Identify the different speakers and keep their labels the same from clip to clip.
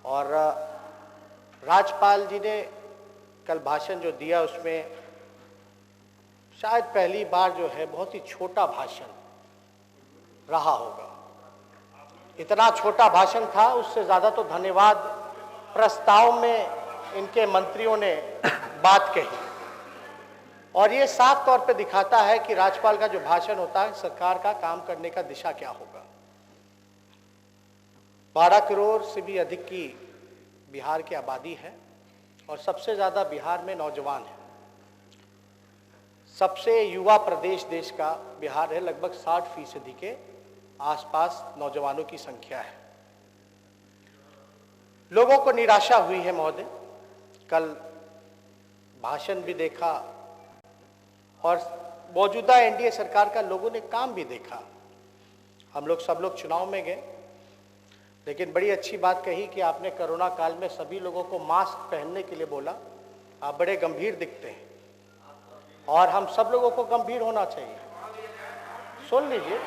Speaker 1: और राज्यपाल जी ने कल भाषण जो दिया उसमें शायद पहली बार जो है बहुत ही छोटा भाषण रहा होगा। इतना छोटा भाषण था, उससे ज़्यादा तो धन्यवाद प्रस्ताव में इनके मंत्रियों ने बात कही। और ये साफ तौर पे दिखाता है कि राज्यपाल का जो भाषण होता है सरकार का काम करने का दिशा क्या होगा। 12 करोड़ से भी अधिक की बिहार की आबादी है और सबसे ज़्यादा बिहार में नौजवान है। सबसे युवा प्रदेश देश का बिहार है, लगभग 60% के आसपास नौजवानों की संख्या है। लोगों को निराशा हुई है महोदय। कल भाषण भी देखा और मौजूदा एनडीए सरकार का लोगों ने काम भी देखा। हम लोग सब लोग चुनाव में गए, लेकिन बड़ी अच्छी बात कही कि आपने कोरोना काल में सभी लोगों को मास्क पहनने के लिए बोला। आप बड़े गंभीर दिखते हैं और हम सब लोगों को गंभीर होना चाहिए। सुन लीजिए,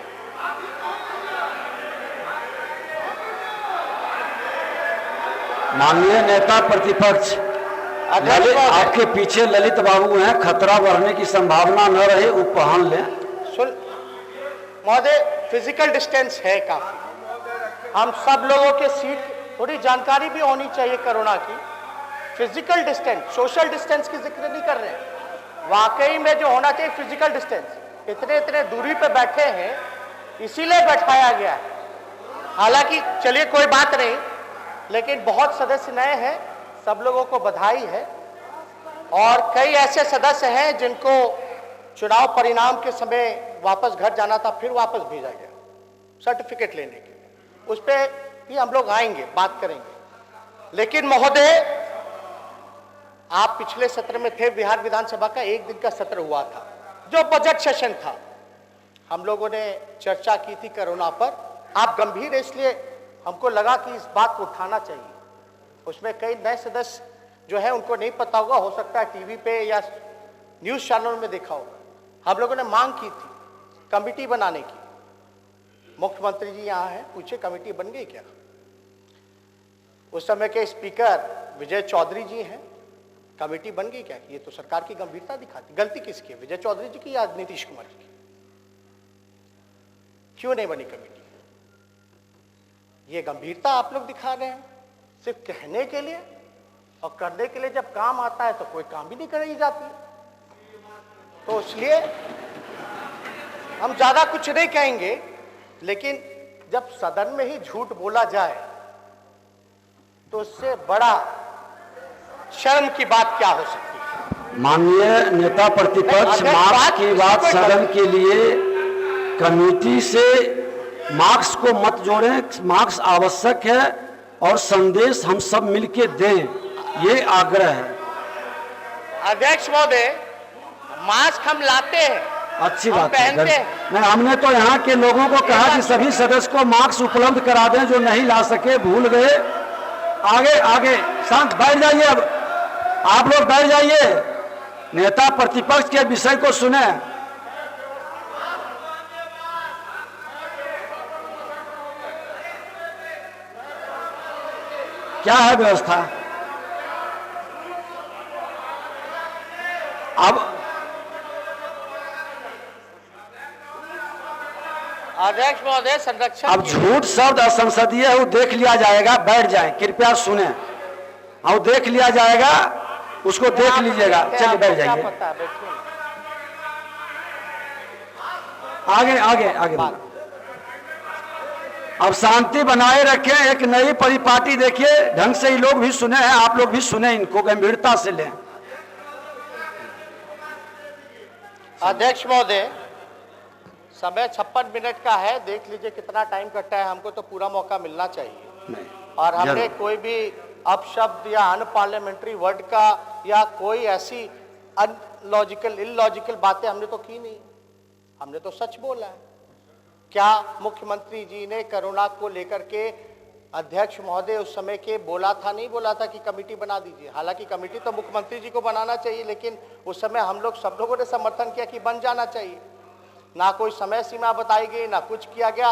Speaker 2: माननीय नेता प्रतिपक्ष, आपके पीछे ललित बाबू हैं, खतरा बढ़ने की संभावना न रहे वो पहन लें।
Speaker 1: सुन महोदय, फिजिकल डिस्टेंस है काफी। हम सब लोगों के सीट थोड़ी जानकारी भी होनी चाहिए कोरोना की। फिजिकल डिस्टेंस, सोशल डिस्टेंस की जिक्र नहीं कर रहे हैं। वाकई में जो होना चाहिए फिजिकल डिस्टेंस। इतने दूरी पे बैठे हैं इसीलिए बैठाया गया है। हालांकि चलिए कोई बात नहीं, लेकिन बहुत सदस्य नए हैं, सब लोगों को बधाई है। और कई ऐसे सदस्य हैं जिनको चुनाव परिणाम के समय वापस घर जाना था, फिर वापस भेजा गया सर्टिफिकेट लेने के लिए। उस पर भी हम लोग आएंगे, बात करेंगे। लेकिन महोदय, आप पिछले सत्र में थे, बिहार विधानसभा का एक दिन का सत्र हुआ था जो बजट सेशन था। हम लोगों ने चर्चा की थी कोरोना पर। आप गंभीर है, इसलिए हमको लगा कि इस बात को उठाना चाहिए। उसमें कई नए सदस्य जो है उनको नहीं पता होगा, हो सकता है टीवी पे या न्यूज चैनल में देखा होगा। हम लोगों ने मांग की थी कमेटी बनाने की। मुख्यमंत्री जी यहाँ हैं, पूछे कमेटी बन गई क्या? उस समय के स्पीकर विजय चौधरी जी हैं, कमेटी बन गई क्या? ये तो सरकार की गंभीरता दिखाती। गलती किसकी है, विजय चौधरी जी की या नीतीश कुमार जी की? क्यों नहीं बनी कमेटी? ये गंभीरता आप लोग दिखा रहे हैं सिर्फ कहने के लिए, और करने के लिए जब काम आता है तो कोई काम भी नहीं कराई जाती। तो इसलिए हम ज्यादा कुछ नहीं कहेंगे, लेकिन जब सदन में ही झूठ बोला जाए तो उससे बड़ा शर्म की बात क्या हो सकती है।
Speaker 2: माननीय नेता प्रतिपक्ष, मार्क्स की बात सदन के लिए कमेटी से मार्क्स को मत जोड़ें। मार्क्स आवश्यक है और संदेश हम सब मिलके दें, ये आग्रह है।
Speaker 1: अध्यक्ष महोदय, मास्क हम लाते हैं,
Speaker 2: अच्छी बात है। नहीं, हमने तो यहाँ के लोगों को कहा कि सभी सदस्य को मास्क उपलब्ध करा दें जो नहीं ला सके, भूल गए। आगे आगे शांत बैठ जाइए। अब आप लोग बैठ जाइए, नेता प्रतिपक्ष के विषय को सुने। क्या है व्यवस्था? अब
Speaker 1: अध्यक्ष महोदय, संरक्षण,
Speaker 2: अब झूठ शब्द असंसदीय है, वो देख लिया जाएगा। बैठ जाए, कृपया सुने। और देख लिया जाएगा, उसको देख लीजिएगा। चलिए बैठ जाइए। आगे आगे आगे अब शांति बनाए रखें। एक नई परिपाटी देखिए, ढंग से ही लोग भी सुने हैं, आप लोग भी सुने, इनको गंभीरता से लें।
Speaker 1: अध्यक्ष महोदय, समय 56 मिनट का है, देख लीजिए कितना टाइम कटा है। हमको तो पूरा मौका मिलना चाहिए। और हमने कोई भी अपशब्द या अनपार्लियामेंट्री वर्ड का या कोई ऐसी अनलॉजिकल इलॉजिकल बातें हमने तो की नहीं। हमने तो सच बोला है। क्या मुख्यमंत्री जी ने कोरोना को लेकर के अध्यक्ष महोदय उस समय के बोला था, नहीं बोला था कि कमेटी बना दीजिए? हालांकि कमेटी तो मुख्यमंत्री जी को बनाना चाहिए, लेकिन उस समय हम लोग सब लोगों ने समर्थन किया कि बन जाना चाहिए। ना कोई समय सीमा बताई गई, ना कुछ किया गया।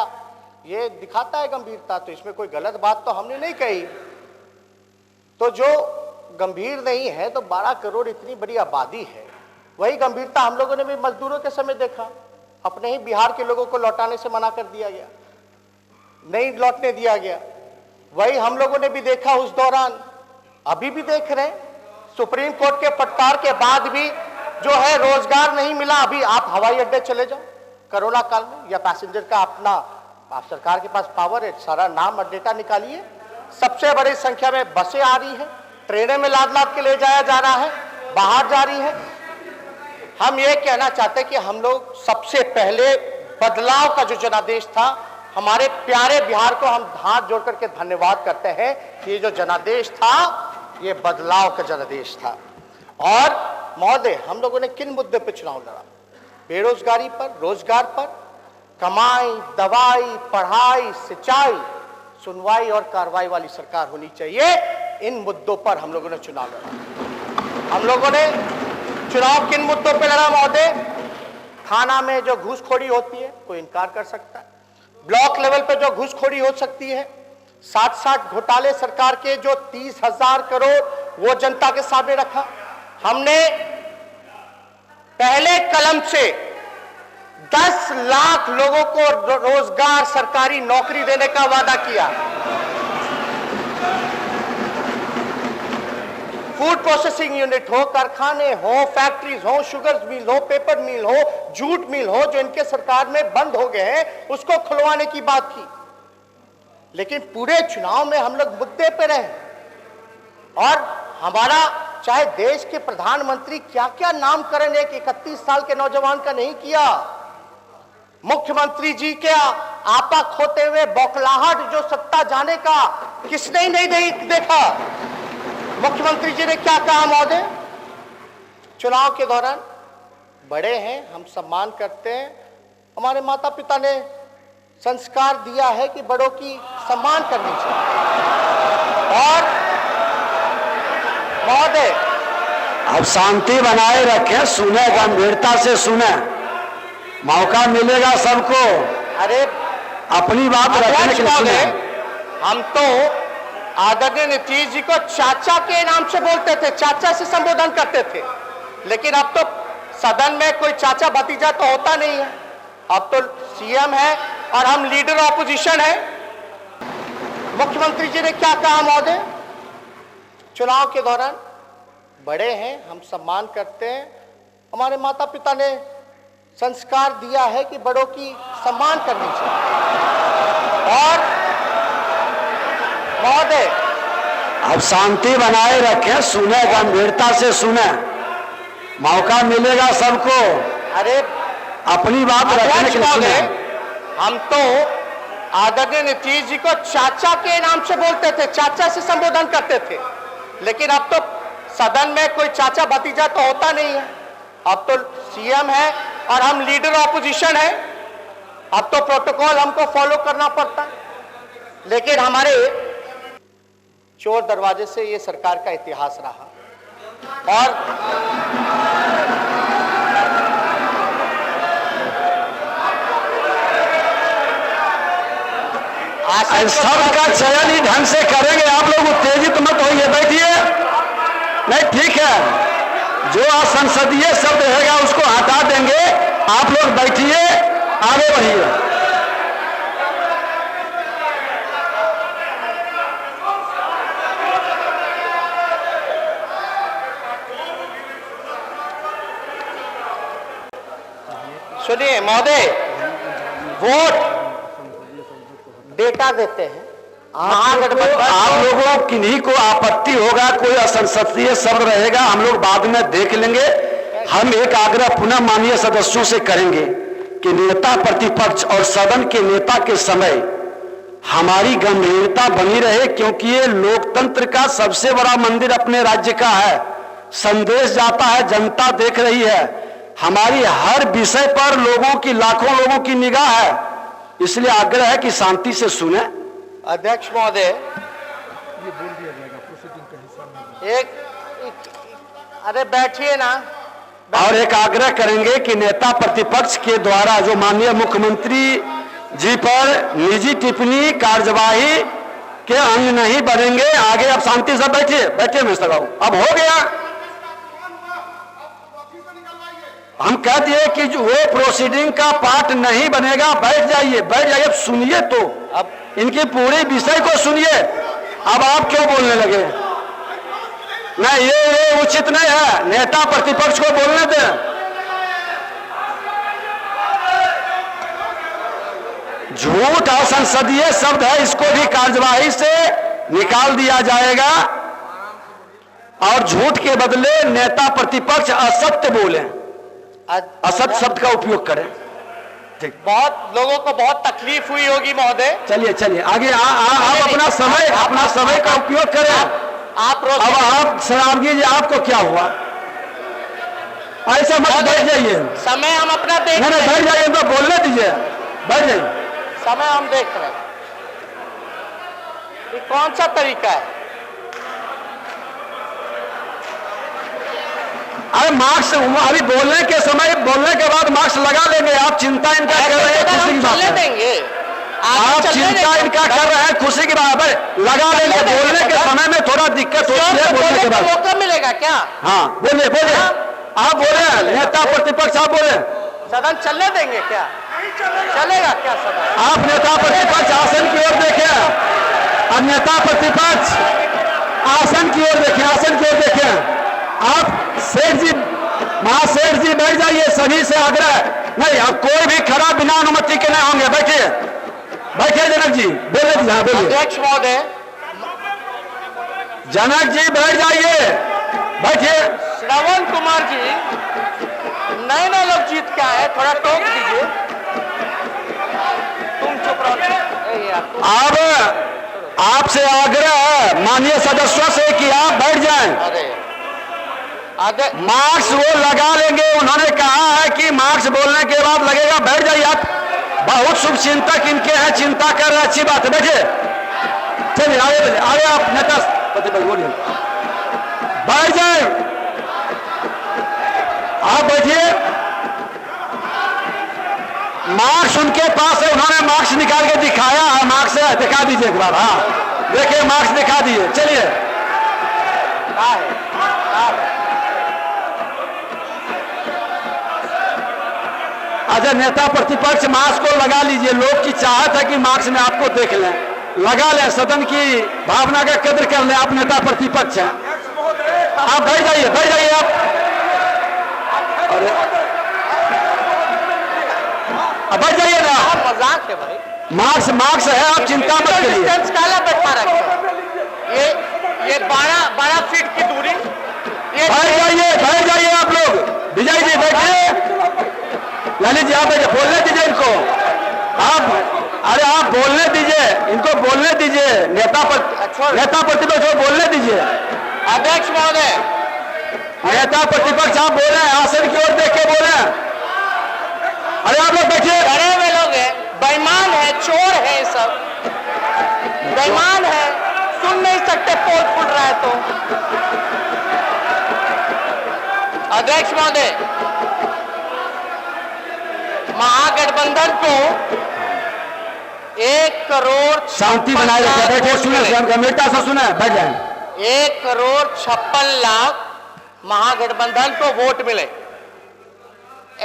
Speaker 1: ये दिखाता है गंभीरता। तो इसमें कोई गलत बात तो हमने नहीं कही। तो जो गंभीर नहीं है, तो 12 करोड़ इतनी बड़ी आबादी है, वही गंभीरता हम लोगों ने भी मजदूरों के समय देखा। अपने ही बिहार के लोगों को लौटाने से मना कर दिया गया, नहीं लौटने दिया गया। वही हम लोगों ने भी देखा उस दौरान, अभी भी देख रहे हैं। सुप्रीम कोर्ट के फटकार के बाद भी जो है रोजगार नहीं मिला। अभी आप हवाई अड्डे चले जाओ कोरोना काल में, या पैसेंजर का अपना, आप सरकार के पास पावर है, सारा नाम और डेटा निकालिए, सबसे बड़ी संख्या में बसें आ रही है, ट्रेनें में लाद लाद के ले जाया जा रहा है, बाहर जा रही है। हम ये कहना चाहते हैं कि हम लोग सबसे पहले बदलाव का जो जनादेश था, हमारे प्यारे बिहार को हम हाथ जोड़ करके धन्यवाद करते हैं कि ये जो जनादेश था, ये बदलाव का जनादेश था। और महोदय, हम लोगों ने किन मुद्दे पर चुनाव लड़ा? बेरोजगारी पर, रोजगार पर, कमाई, दवाई, पढ़ाई, सिंचाई, सुनवाई और कार्रवाई वाली सरकार होनी चाहिए। इन मुद्दों पर हम लोगों ने चुनाव लड़ा। हम लोगों ने चुनाव किन मुद्दों पर लड़ा महोदय? थाना में जो घूसखोरी होती है, कोई इनकार कर सकता है। ब्लॉक लेवल पर जो घूसखोरी हो सकती है, 60 घोटाले सरकार के, जो 30,000 करोड़, वो जनता के सामने रखा। हमने पहले कलम से 10 लाख लोगों को रोजगार, सरकारी नौकरी देने का वादा किया। फूड प्रोसेसिंग यूनिट हो, कारखाने हो, फैक्ट्रीज हो, शुगर मिल हो, पेपर मिल हो, जूट मिल हो, जो इनके सरकार में बंद हो गए हैं, उसको खुलवाने की बात की। लेकिन पूरे चुनाव में हम लोग मुद्दे पे रहे, और हमारा चाहे देश के प्रधानमंत्री क्या क्या नामकरण एक 31 साल के नौजवान का नहीं किया। मुख्यमंत्री जी के आपा खोते हुए बौखलाहट जो सत्ता जाने का किसने ही नहीं देखा। मुख्यमंत्री जी ने क्या कहा महोदय? चुनाव के दौरान, बड़े हैं, हम सम्मान करते हैं, हमारे माता पिता ने संस्कार दिया है कि बड़ों की सम्मान करनी चाहिए। और महोदय,
Speaker 2: अब शांति बनाए रखें, सुने, गंभीरता से सुने, मौका मिलेगा सबको
Speaker 1: अरे
Speaker 2: अपनी बात रखने के लिए सुने।
Speaker 1: हम तो आदरणीय नीतीश जी को चाचा के नाम से बोलते थे, चाचा से संबोधन करते थे, लेकिन अब तो सदन में कोई चाचा भतीजा तो होता नहीं है। अब तो सीएम है और हम लीडर ऑपोजिशन है। मुख्यमंत्री जी ने क्या कहा महोदय? चुनाव के दौरान, बड़े हैं, हम सम्मान करते हैं, हमारे माता पिता ने संस्कार दिया है कि बड़ों की सम्मान करनी चाहिए। और महोदय,
Speaker 2: अब शांति बनाए रखें, सुने, गंभीरता से सुने, मौका मिलेगा सबको
Speaker 1: अरे
Speaker 2: अपनी बात रखने के लिए सुने।
Speaker 1: हम तो आदरणीय नीतीश जी को चाचा के नाम से बोलते थे, चाचा से संबोधन करते थे, लेकिन अब तो सदन में कोई चाचा भतीजा तो होता नहीं है। अब तो सीएम है और हम लीडर ऑपोजिशन है। अब तो प्रोटोकॉल हमको फॉलो करना पड़ता है, लेकिन हमारे चोर दरवाजे से ये सरकार का इतिहास रहा। और
Speaker 2: सबका चयन ही ढंग से करेंगे। आप लोग उत्तेजित मत होइए, बैठिए। नहीं, ठीक है, जो असंसदीय शब्द रहेगा उसको हटा देंगे। आप लोग बैठिए, आगे बढ़िए।
Speaker 1: सुनिए महोदय, वोट डेटा देते हैं।
Speaker 2: आप लोगों किन्हीं को आपत्ति होगा, कोई असंसदीय शब्द रहेगा, हम लोग बाद में देख लेंगे। हम एक आग्रह पुनः माननीय सदस्यों से करेंगे कि नेता प्रतिपक्ष और सदन के नेता के समय हमारी गंभीरता बनी रहे, क्योंकि ये लोकतंत्र का सबसे बड़ा मंदिर अपने राज्य का है। संदेश जाता है, जनता देख रही है, हमारी हर विषय पर लोगों की, लाखों लोगों की निगाह है, इसलिए आग्रह है कि शांति से सुने।
Speaker 1: अध्यक्ष महोदय,
Speaker 3: ये बोल दिया जाएगा प्रोसीडिंग का हिस्सा में।
Speaker 1: अरे बैठिए ना।
Speaker 2: और एक आग्रह करेंगे कि नेता प्रतिपक्ष के द्वारा जो माननीय मुख्यमंत्री जी पर निजी टिप्पणी, कार्यवाही के अंग नहीं बढ़ेंगे। आगे अब शांति से बैठिए, बैठिए मिस्टर बाबू, अब हो गया। हम कह दिए कि जो वो प्रोसीडिंग का पार्ट नहीं बनेगा, बैठ जाइए, बैठ जाइए। अब सुनिए तो, अब इनकी पूरी विषय को सुनिए। अब आप क्यों बोलने लगे? नहीं, ये उचित नहीं है। नेता प्रतिपक्ष को बोलने दें। झूठ असंसदीय शब्द है, इसको भी कार्यवाही से निकाल दिया जाएगा और झूठ के बदले नेता प्रतिपक्ष असत्य बोले, असत्य शब्द का उपयोग करें। ठीक,
Speaker 1: बहुत लोगों को बहुत तकलीफ हुई होगी महोदय।
Speaker 2: चलिए चलिए आगे। आप अपना समय का उपयोग करें।
Speaker 1: आप
Speaker 2: अब आप शराबगी जी, आपको क्या हुआ? ऐसा मत बैठ जाइए।
Speaker 1: समय हम अपना देख
Speaker 2: नहीं, बैठ जाइए, तो बोलने दीजिए, बैठ जाइए।
Speaker 1: समय हम देख रहे हैं, ये कौन सा तरीका है?
Speaker 2: अरे मार्क्स अभी बोलने के समय, बोलने के बाद मार्क्स लगा लेंगे। आप चिंता इनका कर रहे हैं, खुशी की बात है।
Speaker 1: देंगे
Speaker 2: आप चिंता इनका कर रहे हैं, खुशी की बात है, लगा लेंगे। बोलने के समय में थोड़ा दिक्कत होती है, बोलने के बाद
Speaker 1: मौका मिलेगा क्या?
Speaker 2: हाँ बोलिए, बोलिए। आप बोले, नेता प्रतिपक्ष आप बोले।
Speaker 1: सदन चलने देंगे क्या? चलेगा क्या सदन?
Speaker 2: आप नेता प्रतिपक्ष आसन की ओर देखें। अब नेता प्रतिपक्ष आसन की ओर देखें, आसन की ओर देखें। आप सेठ जी, महासेठ जी बैठ जाइए, सभी से आग्रह। नहीं, अब कोई भी खड़ा बिना अनुमति के नहीं होंगे। बैठिए, बैठिए जनक जी, बोलिए। हाँ बोलिए।
Speaker 1: अध्यक्ष महोदय,
Speaker 2: जनक जी बैठ जाइए, बैठिए।
Speaker 1: श्रवण कुमार जी, नए नए लोग जीत के आए, थोड़ा टोक दीजिए। तुम चुप रहो।
Speaker 2: अब आपसे आग्रह है माननीय सदस्यों से कि आप बैठ जाएं। मार्क्स वो लगा लेंगे, उन्होंने कहा है कि मार्क्स बोलने के बाद लगेगा। बैठ जाइए आप, बहुत शुभ चिंतक इनके हैं, चिंता कर रहे हैं, अच्छी बात है, बैठिए। चलिए आगे बढ़िए, आगे आप नेता प्रतिपक्ष बोलिए, बैठ जाए। आप बैठिए। मार्क्स उनके पास है, उन्होंने मार्क्स निकाल के दिखाया है। मार्क्स है, दिखा दीजिए एक बार। हाँ देखिए, मार्क्स दिखा दीजिए। चलिए, अच्छा नेता प्रतिपक्ष मार्क्स को लगा लीजिए। लोग की चाहत है कि मार्क्स में आपको देख लें, लगा लें, सदन की भावना का कद्र कर लें। आप नेता प्रतिपक्ष हैं, आप बैठ जाइए, बैठ जाइए आप। अरे अब बैठ जाइए ना,
Speaker 1: मजाक है भाई।
Speaker 2: मार्क्स है, आप चिंता मत करिए।
Speaker 1: काला बैठा रखे, ये 12 फीट की दूरी।
Speaker 2: बैठ जाइए आप लोग। विजय जी बैठिए, ललित जी आप बैठिए, बोलने दीजिए इनको। अरे आप बोलने दीजिए, इनको बोलने दीजिए। नेता प्रतिपक्ष को बोलने दीजिए।
Speaker 1: अध्यक्ष महोदय,
Speaker 2: नेता प्रतिपक्ष आप बोले, आसन की ओर देख के बोले। अरे आप लोग बैठिए।
Speaker 1: डरे हुए लोग हैं, बेईमान है, चोर है, सब बेईमान है, सुन नहीं सकते, पोल फूट रहा है तो। अध्यक्ष महोदय, महागठबंधन को 1 करोड़
Speaker 2: शांति बनाए रखें, बैठे, सुने, गंभीरता से सुने, बैठ जाए।
Speaker 1: 1 करोड़ 56 लाख महागठबंधन को वोट मिले।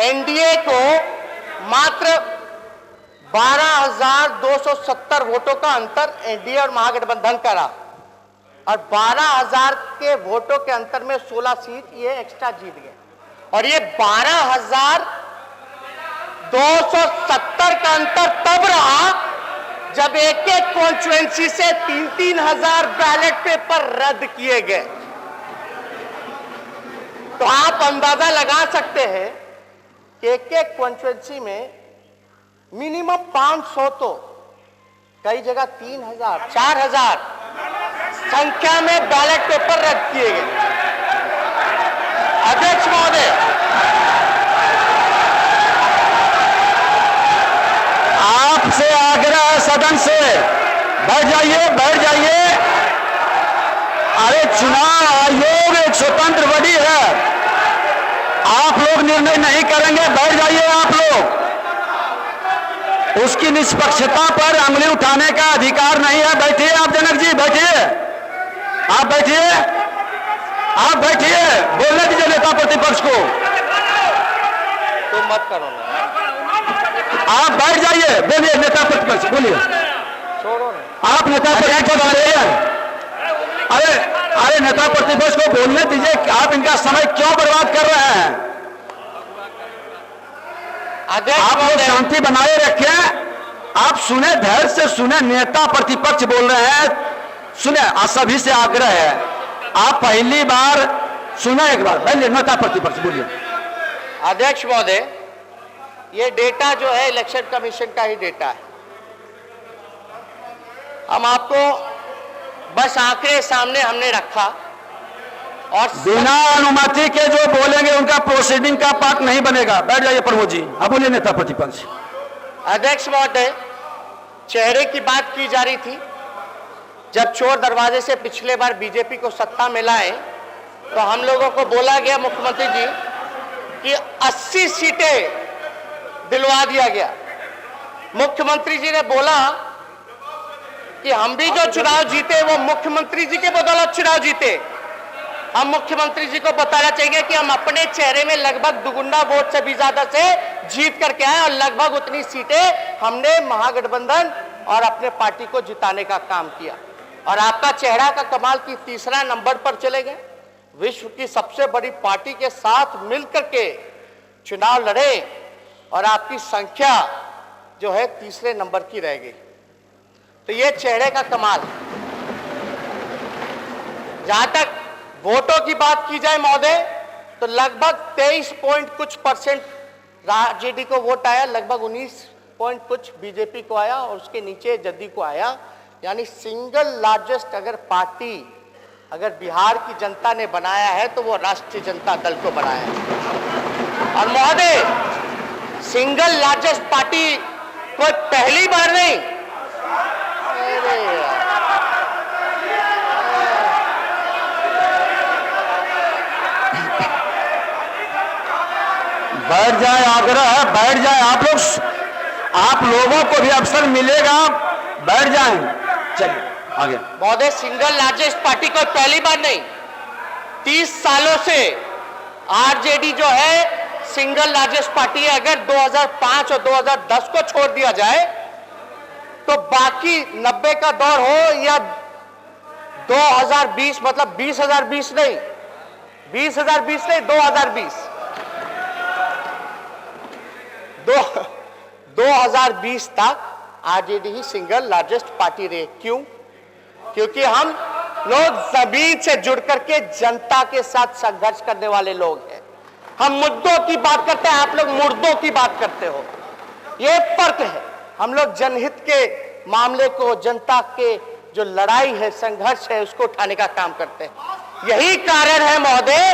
Speaker 1: एनडीए को मात्र 12,270 वोटों का अंतर एनडीए और महागठबंधन का रहा, और 12,000 के वोटों के अंतर में 16 सीट ये एक्स्ट्रा जीत गए। और ये 12,270 का अंतर तब रहा जब एक एक कॉन्स्टिट्यूएंसी से 3-3 हजार बैलेट पेपर रद्द किए गए। तो आप अंदाजा लगा सकते हैं कि एक एक कॉन्स्टिट्यूएंसी में मिनिमम 500 तो कई जगह 3,000 4,000 संख्या में बैलेट पेपर रद्द किए गए। अध्यक्ष महोदय,
Speaker 2: आपसे आग्रह है सदन से, बैठ जाइए, बैठ जाइए। अरे चुनाव आयोग एक स्वतंत्र बॉडी है, आप लोग निर्णय नहीं करेंगे, बैठ जाइए आप लोग। उसकी निष्पक्षता पर अंगुली उठाने का अधिकार नहीं है। बैठिए आप जनक जी, बैठिए, आप बैठिए, आप बैठिए, बोलने दीजिए नेता प्रतिपक्ष को।
Speaker 1: तुम मत करो ना,
Speaker 2: आप बैठ जाइए, बोलिए नेता प्रतिपक्ष, बोलिए।
Speaker 1: छोड़ो ना।
Speaker 2: आप नेता प्रतिपक्ष बोलिए। अरे अरे नेता प्रतिपक्ष को बोलने दीजिए। आप इनका समय क्यों बर्बाद कर रहे हैं? आप लोग शांति बनाए रखें। आप सुने, धैर्य से सुने, नेता प्रतिपक्ष बोल रहे हैं, सुने। सभी से आग्रह है, आप पहली बार सुना, एक बार पहले नेता प्रतिपक्ष बोलिए।
Speaker 1: अध्यक्ष महोदय, ये डेटा जो है इलेक्शन कमीशन का ही डेटा है। हम आपको बस आंकड़े सामने हमने रखा, और
Speaker 2: बिना अनुमति के जो बोलेंगे उनका प्रोसीडिंग का पार्ट नहीं बनेगा। बैठ जाइए प्रमोद जी, अब बोलिए नेता प्रतिपक्ष।
Speaker 1: अध्यक्ष महोदय, चेहरे की बात की जा रही थी। जब चोर दरवाजे से पिछले बार बीजेपी को सत्ता मिला है, तो हम लोगों को बोला गया मुख्यमंत्री जी कि 80 सीटें दिलवा दिया गया। मुख्यमंत्री जी ने बोला कि हम भी जो चुनाव जीते वो मुख्यमंत्री जी के बदौलत चुनाव जीते। हम मुख्यमंत्री जी को बताना चाहिए कि हम अपने चेहरे में लगभग दुगुना वोट से भी ज्यादा से जीत करके आए, और लगभग उतनी सीटें हमने महागठबंधन और अपने पार्टी को जिताने का काम किया। और आपका चेहरा का कमाल की तीसरा नंबर पर चले गए। विश्व की सबसे बड़ी पार्टी के साथ मिलकर के चुनाव लड़े, और आपकी संख्या जो है तीसरे नंबर की रह गई। तो ये चेहरे का कमाल। जहां तक वोटों की बात की जाए महोदय, तो लगभग 23 पॉइंट कुछ % आरजेडी को वोट आया, लगभग 19 पॉइंट कुछ बीजेपी को आया, और उसके नीचे जदयू को आया। यानी सिंगल लार्जेस्ट अगर पार्टी अगर बिहार की जनता ने बनाया है तो वो राष्ट्रीय जनता दल को बनाया है। और महोदय, सिंगल लार्जेस्ट पार्टी कोई पहली बार नहीं। अरे यार,
Speaker 2: बैठ जाए, आग्रह है, बैठ जाए आप लोग। आप लोगों को भी अवसर मिलेगा, बैठ जाएं। चलिए आगे।
Speaker 1: महोदय, सिंगल लार्जेस्ट पार्टी कोई पहली बार नहीं, 30 सालों से आरजेडी जो है सिंगल लार्जेस्ट पार्टी है। अगर 2005 और 2010 को छोड़ दिया जाए तो बाकी 90 का दौर हो या 2020, मतलब 2020 नहीं, 2020 नहीं, 2020 तक आरजेडी ही सिंगल लार्जेस्ट पार्टी रही। क्यों? क्योंकि हम लोग जमीन से जुड़ करके जनता के साथ संघर्ष करने वाले लोग हैं। हम मुद्दों की बात करते हैं, आप लोग मुर्दों की बात करते हो। ये फर्क है। हम लोग जनहित के मामले को, जनता के जो लड़ाई है, संघर्ष है, उसको उठाने का काम करते हैं। यही कारण है महोदय,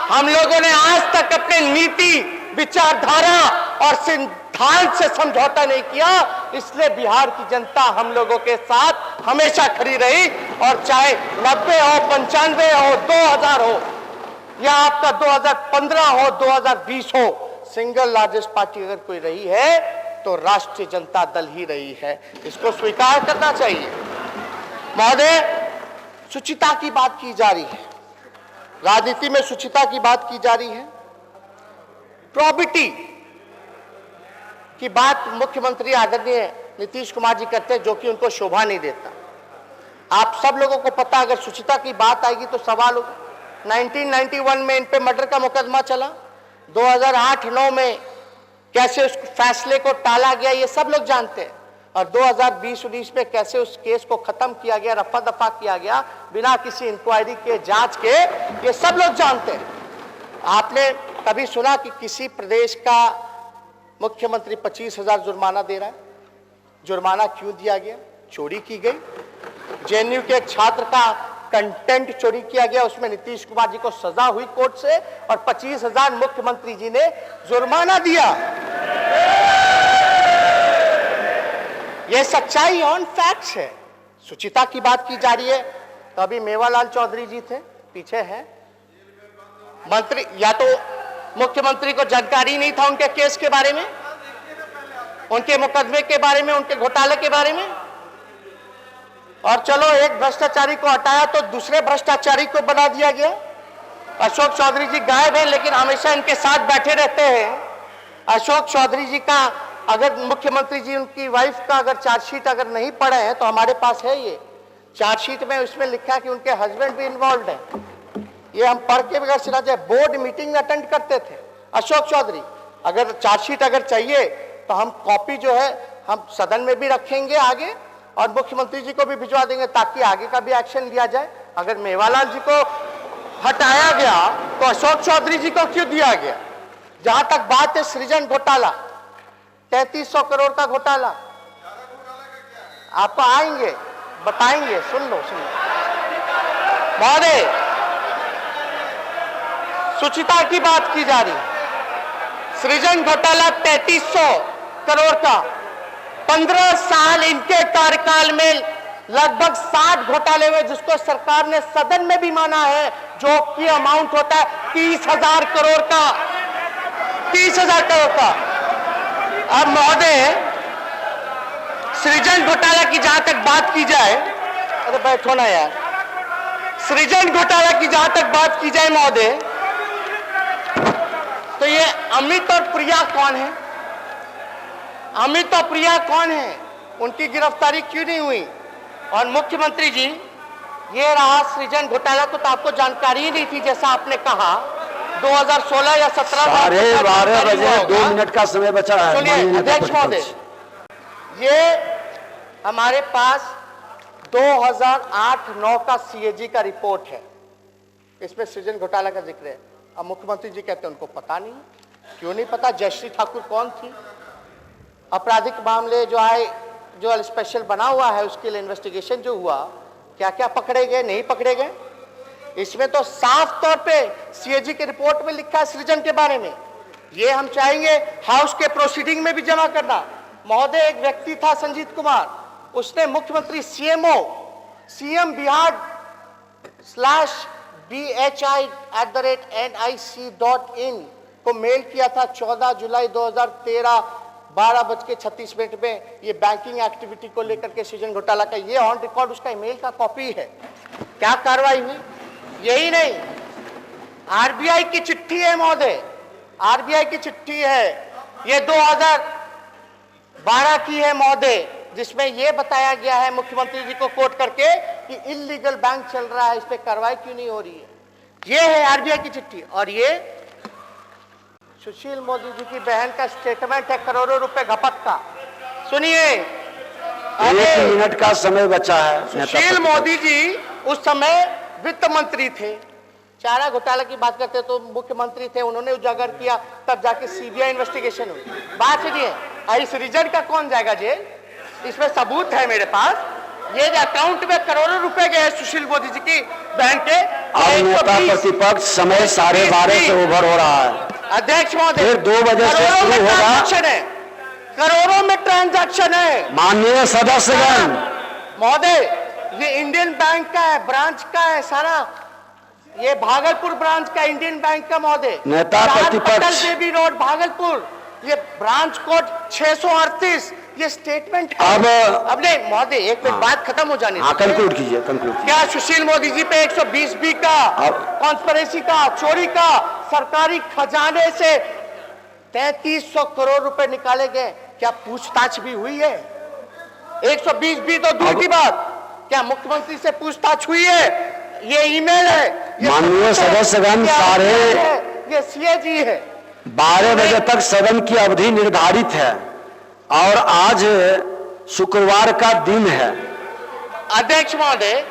Speaker 1: हम लोगों ने आज तक अपने नीति, विचारधारा और सिद्धांत से समझौता नहीं किया। इसलिए बिहार की जनता हम लोगों के साथ हमेशा खड़ी रही, और चाहे 90 हो, 95 हो, 2000 हो, या आपका 2015 हो, 2020 हो, सिंगल लार्जेस्ट पार्टी अगर कोई रही है तो राष्ट्रीय जनता दल ही रही है। इसको स्वीकार करना चाहिए। महोदय, शुचिता की बात की जा रही है, राजनीति में शुचिता की बात की जा रही है। प्रॉबिटी की बात मुख्यमंत्री आदरणीय नीतीश कुमार जी करते हैं, जो कि उनको शोभा नहीं देता। आप सब लोगों को पता, अगर शुचिता की बात आएगी तो सवाल होगा। 1991 में इन पे मर्डर का मुकदमा चला, 2008-9 में कैसे उस फैसले को टाला गया, ये सब लोग जानते हैं। और 2020-19 में कैसे उस केस को खत्म किया गया, रफा दफा किया गया बिना किसी इंक्वायरी के, जांच के, ये सब लोग जानते हैं। आपने कभी सुना कि किसी प्रदेश का मुख्यमंत्री 25,000 जुर्माना दे रहा है? जुर्माना क्यों दिया गया? चोरी की गई। जेएनयू के एक छात्र का कंटेंट चोरी किया गया, उसमें नीतीश कुमार जी को सजा हुई कोर्ट से, और 25,000 मुख्यमंत्री जी ने जुर्माना दिया। यह सच्चाई ऑन फैक्ट्स है। शुचिता की बात की जा रही है, तो अभी मेवालाल चौधरी जी थे, पीछे है मंत्री, या तो मुख्यमंत्री को जानकारी नहीं था उनके केस के बारे में, उनके मुकदमे के बारे में, उनके घोटाले के बारे में। और चलो एक भ्रष्टाचारी को हटाया तो दूसरे भ्रष्टाचारी को बना दिया गया। अशोक चौधरी जी गायब हैं लेकिन हमेशा इनके साथ बैठे रहते हैं। अशोक चौधरी जी का अगर मुख्यमंत्री जी उनकी वाइफ का अगर चार्जशीट अगर नहीं पढ़े हैं तो हमारे पास है ये चार्जशीट में, उसमें लिखा है कि उनके हस्बैंड भी इन्वॉल्व है। ये हम पढ़ के बगैर सिरा जाए, बोर्ड मीटिंग में अटेंड करते थे अशोक चौधरी। अगर चार्जशीट अगर चाहिए तो हम कॉपी जो है हम सदन में भी रखेंगे आगे और मुख्यमंत्री जी को भी भिजवा देंगे ताकि आगे का भी एक्शन लिया जाए। अगर मेवालाल जी को हटाया गया तो अशोक चौधरी जी को क्यों दिया गया? जहां तक बात है सृजन घोटाला, 3300 करोड़ का घोटाला, आप आएंगे बताएंगे, सुन लो महोदय। सुचिता की बात की जा रही, सृजन घोटाला 3300 करोड़ का, 15 साल इनके कार्यकाल में लगभग 60 घोटाले हुए जिसको सरकार ने सदन में भी माना है, जो कि अमाउंट होता है 30,000 करोड़ का, 30,000 करोड़ का। अब महोदय सृजन घोटाला की जहां तक बात की जाए, अरे बैठो ना यार, सृजन घोटाला की जहां तक बात की जाए महोदय, तो ये अमित और प्रिया कौन है? अमित और प्रिया कौन है? उनकी गिरफ्तारी क्यों नहीं हुई? और मुख्यमंत्री जी ये रहा सृजन घोटाला को तो आपको जानकारी ही नहीं थी, जैसा आपने कहा 2016 या 17
Speaker 2: 12 बजे 2 मिनट का समय बचा है।
Speaker 1: सुनिए अध्यक्ष महोदय, ये हमारे पास 2008-9 का सीएजी का रिपोर्ट है, इसमें सृजन घोटाला का जिक्र है। अब मुख्यमंत्री जी कहते हैं उनको पता नहीं। क्यों नहीं पता? जयश्री ठाकुर कौन थी? आपराधिक मामले जो आए, जो स्पेशल बना हुआ है उसके लिए इन्वेस्टिगेशन जो हुआ, क्या क्या पकड़े गए, नहीं पकड़े गए, इसमें तो साफ तौर पे सीएजी की रिपोर्ट में लिखा है सृजन के बारे में। ये हम चाहेंगे हाउस के प्रोसीडिंग में भी जमा करना। महोदय एक व्यक्ति था संजीत कुमार, उसने मुख्यमंत्री सीएम बिहार /bhi@nic.in को मेल किया था 14 जुलाई 2013 12:36 में। ये बैंकिंग एक्टिविटी को लेकर के सृजन घोटाला का ये ऑन रिकॉर्ड उसका ईमेल का कॉपी है। क्या कार्रवाई हुई? यही नहीं, आरबीआई की चिट्ठी है महोदय, आरबीआई की चिट्ठी है, ये 2012 की है महोदय, जिसमें यह बताया गया है मुख्यमंत्री जी को कोट करके कि इल्लीगल बैंक चल रहा है, इस पे कार्रवाई क्यों नहीं हो रही है। ये है आरबीआई की चिट्ठी। और ये सुशील मोदी जी की बहन का स्टेटमेंट है करोड़ों रुपए घपट का। सुनिए,
Speaker 2: 1 मिनट का समय बचा है।
Speaker 1: सुशील मोदी जी उस समय वित्त मंत्री थे, चारा घोटाला की बात करते तो मुख्यमंत्री थे, उन्होंने उजागर किया, तब जाके सीबीआई इन्वेस्टिगेशन हुई। बात सुनिए, इस सृजन का कौन जाएगा जेल? इसमें सबूत है मेरे पास, ये अकाउंट में करोड़ों रुपए गए सुशील मोदी जी की बहन के।
Speaker 2: नेता प्रतिपक्ष समय 12:30 से ओवर हो रहा है।
Speaker 1: अध्यक्ष महोदय,
Speaker 2: फिर 2 बजे से शुरू होगा।
Speaker 1: करोड़ों में ट्रांजैक्शन है
Speaker 2: माननीय सदस्यगण।
Speaker 1: महोदय ये इंडियन बैंक का है, ब्रांच का है सारा, ये भागलपुर ब्रांच का इंडियन बैंक का महोदय,
Speaker 2: नेता प्रतिपक्ष
Speaker 1: देवी रोड भागलपुर, ये ब्रांच कोड 638, ये स्टेटमेंट है। अब नहीं महोदय, एक मिनट बात खत्म हो जाने दीजिए।
Speaker 2: कंक्लूड कीजिए, कंक्लूड।
Speaker 1: क्या सुशील मोदी जी पे 120B का कॉन्स्पिरेसी का, चोरी का, सरकारी खजाने से 3300 करोड़ रुपए निकाले गए, क्या पूछताछ भी हुई है? 120B तो दूर की बात, क्या मुख्यमंत्री से पूछताछ हुई है? ये ईमेल है,
Speaker 2: माननीय सदस्यगण,
Speaker 1: ये सीएजी है।
Speaker 2: 12 बजे तक सदन की अवधि निर्धारित है और आज शुक्रवार का दिन है।
Speaker 1: अध्यक्ष महोदय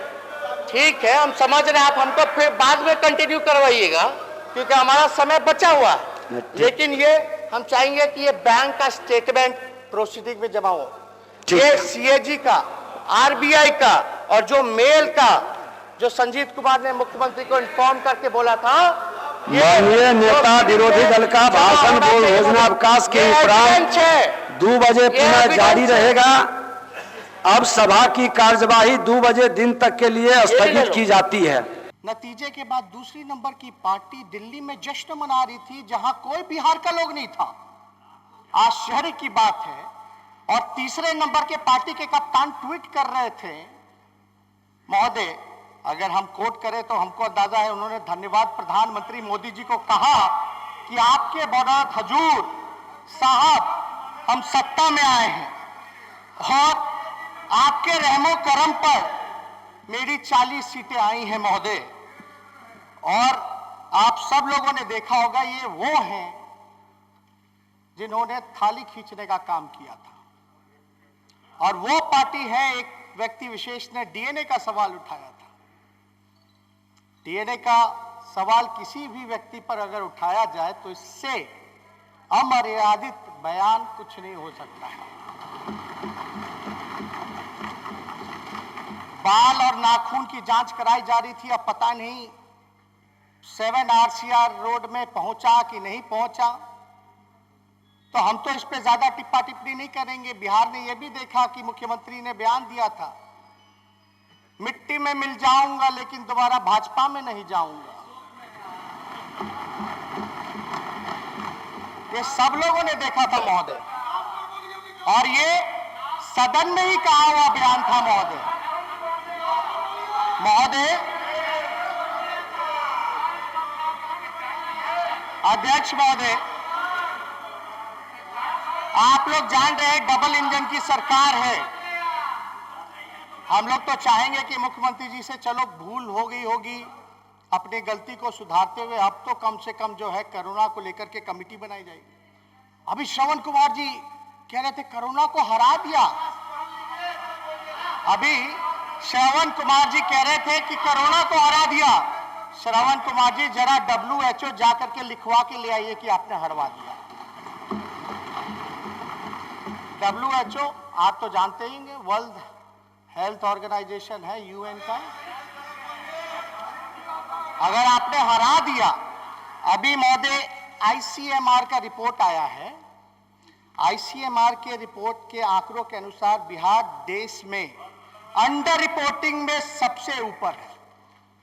Speaker 1: ठीक है, हम समझ रहे हैं, आप हमको फिर बाद में कंटिन्यू करवाइएगा क्योंकि हमारा समय बचा हुआ है, लेकिन ये हम चाहेंगे कि ये बैंक का स्टेटमेंट प्रोसीडिंग में जमा हो, ये सीएजी का, आरबीआई का, और जो मेल का जो संजीत कुमार ने मुख्यमंत्री को इन्फॉर्म करके बोला था।
Speaker 2: माननीय नेता विरोधी दल का भाषण भोजनावकाश के उपरांत 2 बजे पुनः जारी रहेगा। अब सभा की कार्यवाही 2 बजे दिन तक के लिए स्थगित की जाती है।
Speaker 1: नतीजे के बाद दूसरी नंबर की पार्टी दिल्ली में जश्न मना रही थी, जहां कोई बिहार का लोग नहीं था। आश्चर्य की बात है और तीसरे नंबर के पार्टी के कप्तान ट्वीट कर रहे थे, महोदय अगर हम कोट करें तो हमको अंदाजा है उन्होंने धन्यवाद प्रधानमंत्री मोदी जी को कहा कि आपके बदौलत हजूर साहब हम सत्ता में आए हैं और आपके रहमो करम पर मेरी 40 सीटें आई हैं महोदय। और आप सब लोगों ने देखा होगा ये वो हैं जिन्होंने थाली खींचने का काम किया था और वो पार्टी है, एक व्यक्ति विशेष ने डीएनए का सवाल उठाया था। डीएनए का सवाल किसी भी व्यक्ति पर अगर उठाया जाए तो इससे अमर्यादित बयान कुछ नहीं हो सकता है। बाल और नाखून की जांच कराई जा रही थी, अब पता नहीं 7 RCR रोड में पहुंचा कि नहीं पहुंचा, तो हम तो इस पे ज्यादा टिप्पा टिप्पणी नहीं करेंगे। बिहार ने यह भी देखा कि मुख्यमंत्री ने बयान दिया था, मिट्टी में मिल जाऊंगा लेकिन दोबारा भाजपा में नहीं जाऊंगा। ये सब लोगों ने देखा था महोदय, और ये सदन में ही कहा हुआ बयान था महोदय। अध्यक्ष महोदय, आप लोग जान रहे हैं डबल इंजन की सरकार है। हम लोग तो चाहेंगे कि मुख्यमंत्री जी से चलो भूल हो गई होगी, अपनी गलती को सुधारते हुए अब तो कम से कम जो है कोरोना को लेकर के कमेटी बनाई जाएगी। अभी श्रवण कुमार जी कह रहे थे कोरोना को हरा दिया। अभी श्रवण कुमार जी कह रहे थे कि कोरोना को हरा दिया। श्रवण कुमार जी जरा WHO जाकर के लिखवा के ले आइए कि आपने हरवा दिया। WHO आप तो जानते ही हैं, वर्ल्ड हेल्थ ऑर्गेनाइजेशन है, UN का। अगर आपने हरा दिया, अभी महोदय ICMR का रिपोर्ट आया है। ICMR के रिपोर्ट के आंकड़ों के अनुसार बिहार देश में अंडर रिपोर्टिंग में सबसे ऊपर है।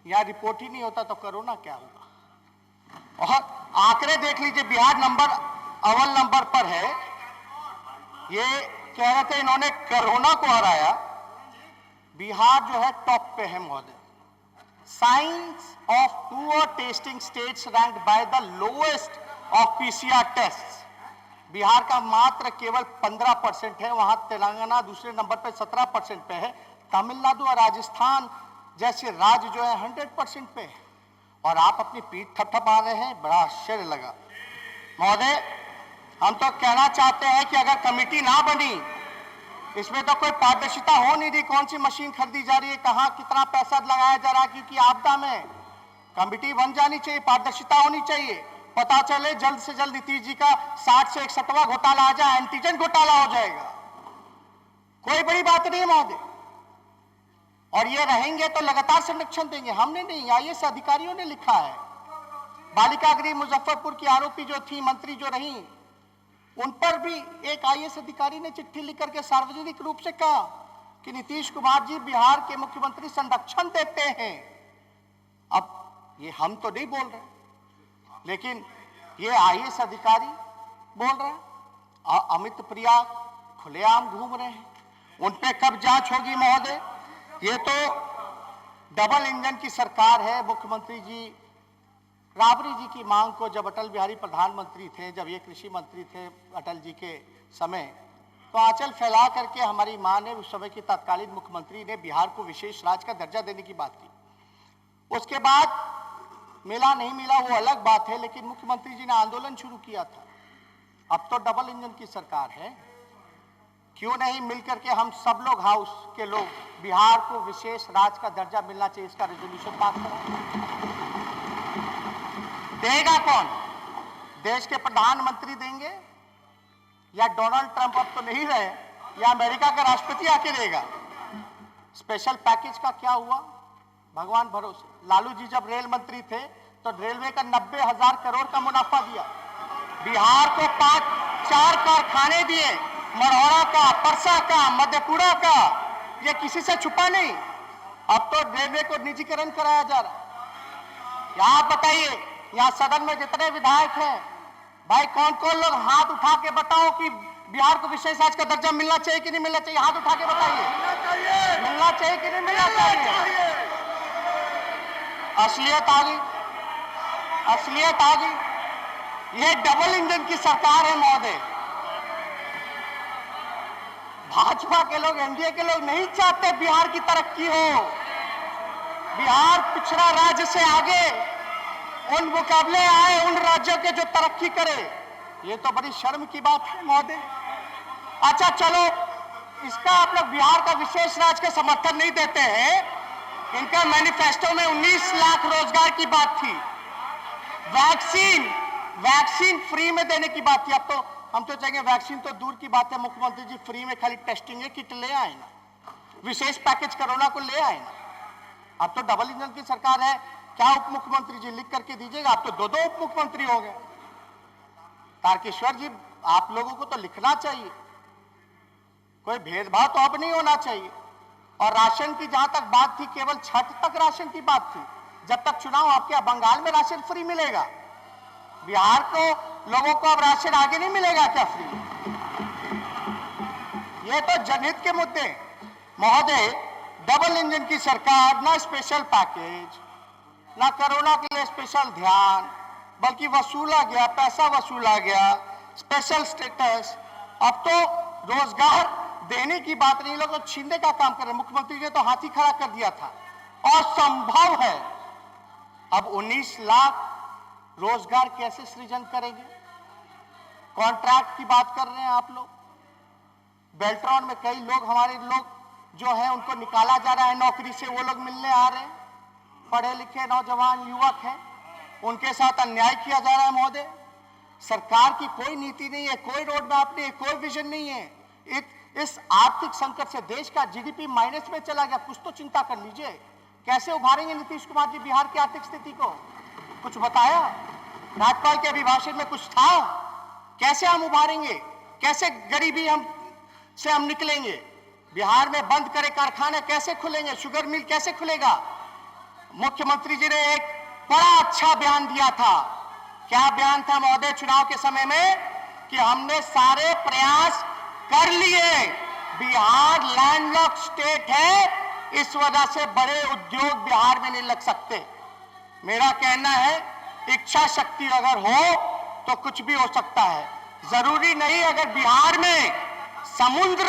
Speaker 1: यहां रिपोर्ट ही नहीं होता तो कोरोना क्या होगा। और आंकड़े देख लीजिए, बिहार अव्वल नंबर पर है। ये कह रहे थे इन्होंने कोरोना को हराया, बिहार जो है टॉप पे है महोदय। Signs of poor tasting states ranked by the lowest of PCR tests। Bihar का मात्र केवल 15% है, वहां तेलंगाना दूसरे नंबर पे 17% पे है। तमिलनाडु और राजस्थान जैसे राज्य जो है 100% पे है, और आप अपनी पीठ थपथपा रहे हैं, बड़ा आश्चर्य लगा महोदय। हम तो कहना चाहते हैं कि अगर कमेटी ना बनी, इसमें तो कोई पारदर्शिता हो नहीं रही, कौन सी मशीन खरीदी जा रही है, कहां कितना पैसा लगाया जा रहा है, क्योंकि आपदा में कमेटी बन जानी चाहिए, पारदर्शिता होनी चाहिए। पता चले जल्द से जल्द नीतीश जी का 60 से 61वां घोटाला आ जाए, एंटीजन घोटाला हो जाएगा। कोई बड़ी बात नहीं महोदय। और ये रहेंगे तो लगातार संरक्षण देंगे, हमने नहीं, IAS अधिकारियों ने लिखा है। बालिका गृह मुजफ्फरपुर की आरोपी जो थी, मंत्री जो रही, उन पर भी एक IAS अधिकारी ने चिट्ठी लिख करके सार्वजनिक रूप से कहा कि नीतीश कुमार जी बिहार के मुख्यमंत्री संरक्षण देते हैं। अब ये हम तो नहीं बोल रहे, लेकिन ये IAS अधिकारी बोल रहे हैं। अमित प्रिया खुलेआम घूम रहे हैं, उन पे कब जांच होगी महोदय? ये तो डबल इंजन की सरकार है। मुख्यमंत्री जी राबड़ी जी की मांग को जब अटल बिहारी प्रधानमंत्री थे, जब ये कृषि मंत्री थे अटल जी के समय, तो आंचल फैला करके हमारी मां ने, उस समय की तत्कालीन मुख्यमंत्री ने बिहार को विशेष राज्य का दर्जा देने की बात की। उसके बाद मिला नहीं मिला वो अलग बात है, लेकिन मुख्यमंत्री जी ने आंदोलन शुरू किया था। अब तो डबल इंजन की सरकार है, क्यों नहीं मिलकर के हम सब लोग हाउस के लोग बिहार को विशेष राज्य का दर्जा मिलना चाहिए, इसका रेजोल्यूशन पास करें। देगा कौन? देश के प्रधानमंत्री देंगे, या डोनाल्ड ट्रंप अब तो नहीं रहे, या अमेरिका का राष्ट्रपति आके देगा? स्पेशल पैकेज का क्या हुआ, भगवान भरोसे। लालू जी जब रेल मंत्री थे तो रेलवे का 90,000 करोड़ का मुनाफा दिया, बिहार को 4 कारखाने दिए, मढ़ौरा का, परसा का, मधेपुरा का, ये किसी से छुपा नहीं। अब तो रेलवे को निजीकरण कराया जा रहा है। यहां बताइए, यहाँ सदन में जितने विधायक हैं, भाई कौन कौन लोग हाथ उठा के बताओ कि बिहार को विशेष राज्य का दर्जा मिलना चाहिए कि नहीं मिलना चाहिए? हाथ उठा के बताइए। मिलना चाहिए कि नहीं मिलना चाहिए? असलियत आ गई, असलियत आ गई। यह डबल इंजन की सरकार है महोदय। भाजपा के लोग, एनडीए के लोग नहीं चाहते बिहार की तरक्की हो। बिहार पिछड़ा राज्य से आगे उन मुकाबले आए उन राज्यों के जो तरक्की करे। ये तो बड़ी शर्म की बात है महोदय। अच्छा चलो, इसका आप लोग बिहार का विशेष राज्य का समर्थन नहीं देते हैं। इनका मैनिफेस्टो में 19 लाख रोजगार की बात थी, वैक्सीन फ्री में देने की बात थी। अब तो हम तो चाहेंगे वैक्सीन तो दूर की बात है, मुख्यमंत्री जी फ्री में खाली टेस्टिंग है, किट ले आए ना, विशेष पैकेज कोरोना को ले आए ना। अब तो डबल इंजन की सरकार है। क्या उप मुख्यमंत्री जी लिख करके दीजिएगा, आप तो दो उप मुख्यमंत्री हो गए। तारकेश्वर जी, आप लोगों को तो लिखना चाहिए, कोई भेदभाव तो अब नहीं होना चाहिए। और राशन की जहां तक बात थी, केवल छठ तक राशन की बात थी। जब तक चुनाव, आपके बंगाल में राशन फ्री मिलेगा, बिहार को लोगों को अब राशन आगे नहीं मिलेगा क्या फ्री? ये तो जनहित के मुद्दे महोदय। डबल इंजन की सरकार, ना स्पेशल पैकेज, ना कोरोना के लिए स्पेशल ध्यान, बल्कि वसूला गया पैसा, वसूला गया स्पेशल स्टेटस। अब तो रोजगार देने की बात नहीं, लोग तो छीनने का काम कर रहे हैं। मुख्यमंत्री ने तो हाथी खड़ा कर दिया था। और संभव है अब 19 लाख रोजगार कैसे सृजन करेंगे? कॉन्ट्रैक्ट की बात कर रहे हैं आप लोग। बेल्ट्रॉन में कई लोग, हमारे लोग जो है उनको निकाला जा रहा है नौकरी से, वो लोग मिलने आ रहे हैं। पढ़े लिखे नौजवान युवक हैं, उनके साथ अन्याय किया जा रहा है महोदय। सरकार की कोई नीति नहीं है, कोई रोड मैप नहीं है, कोई विजन नहीं है। इस आर्थिक संकट से देश का जीडीपी माइनस में चला गया। कुछ तो चिंता कर लीजिए, कैसे उभारेंगे नीतीश कुमार जी बिहार की आर्थिक स्थिति को? कुछ बताया? राज्यपाल के अभिभाषण में कुछ था? कैसे हम उभारेंगे? कैसे गरीबी हम निकलेंगे? बिहार में बंद करे कारखाने कैसे खुलेंगे? शुगर मिल कैसे खुलेगा? मुख्यमंत्री जी ने एक बड़ा अच्छा बयान दिया था। क्या बयान था महोदय चुनाव के समय में? कि हमने सारे प्रयास कर लिए, बिहार लैंडलॉक स्टेट है, इस वजह से बड़े उद्योग बिहार में नहीं लग सकते। मेरा कहना है, इच्छा शक्ति अगर हो तो कुछ भी हो सकता है। जरूरी नहीं अगर बिहार में समुद्र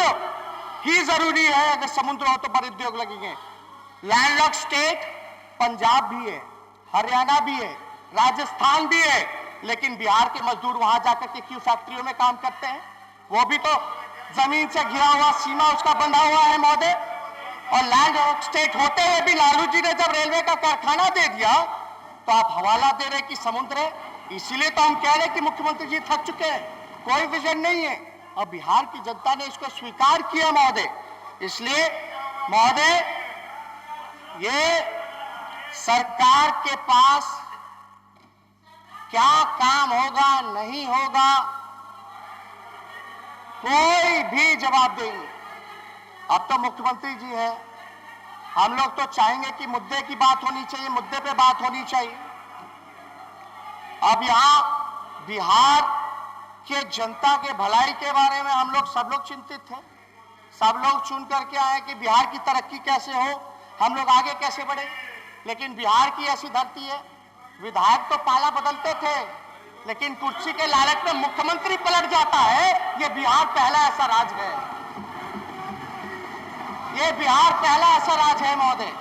Speaker 1: ही जरूरी है, अगर समुद्र हो तो बड़े उद्योग लगेंगे। लैंडलॉक स्टेट पंजाब भी है, हरियाणा भी है, राजस्थान भी है, लेकिन बिहार के मजदूर वहां जाकर के क्यों फैक्ट्रियों में काम करते हैं? वो भी तो जमीन से घिरा हुआ, सीमा उसका बंधा हुआ है महोदय। और लैंडलॉक स्टेट होते हुए भी लालू जी ने जब रेलवे का कारखाना दे दिया तो आप हवाला दे रहे कि समुद्र है। इसीलिए तो हम कह रहे कि मुख्यमंत्री जी थक चुके हैं, कोई विजन नहीं है। और बिहार की जनता ने इसको स्वीकार किया महोदय। इसलिए महोदय, ये सरकार के पास क्या काम होगा नहीं होगा, कोई भी जवाब देंगे। अब तो मुख्यमंत्री जी है, हम लोग तो चाहेंगे कि मुद्दे की बात होनी चाहिए, मुद्दे पे बात होनी चाहिए। अब यहां बिहार के जनता के भलाई के बारे में हम लोग सब लोग चिंतित थे। सब लोग चुन करके आए कि बिहार की तरक्की कैसे हो, हम लोग आगे कैसे बढ़े। लेकिन बिहार की ऐसी धरती है, विधायक तो पाला बदलते थे, लेकिन कुर्सी के लालच में मुख्यमंत्री पलट जाता है। ये बिहार पहला ऐसा राज्य है, ये बिहार पहला ऐसा राज्य है महोदय।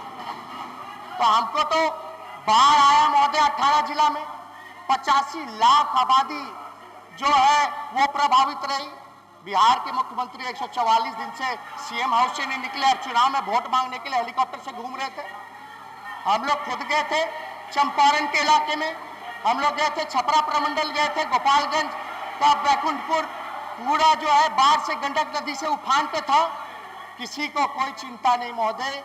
Speaker 1: तो हमको तो बाढ़ आया महोदय 18 जिला में, 85 लाख आबादी जो है वो प्रभावित रही। बिहार के मुख्यमंत्री 144 दिन से सीएम हाउस से नहीं निकले और चुनाव में वोट मांगने के लिए हेलीकॉप्टर से घूम रहे थे। हम लोग खुद गए थे चंपारण के इलाके में, हम लोग गए थे छपरा प्रमंडल गए थे, गोपालगंज का बैकुंठपुर पूरा जो है बाढ़ से गंडक नदी से उफान पे था। किसी को कोई चिंता नहीं महोदय,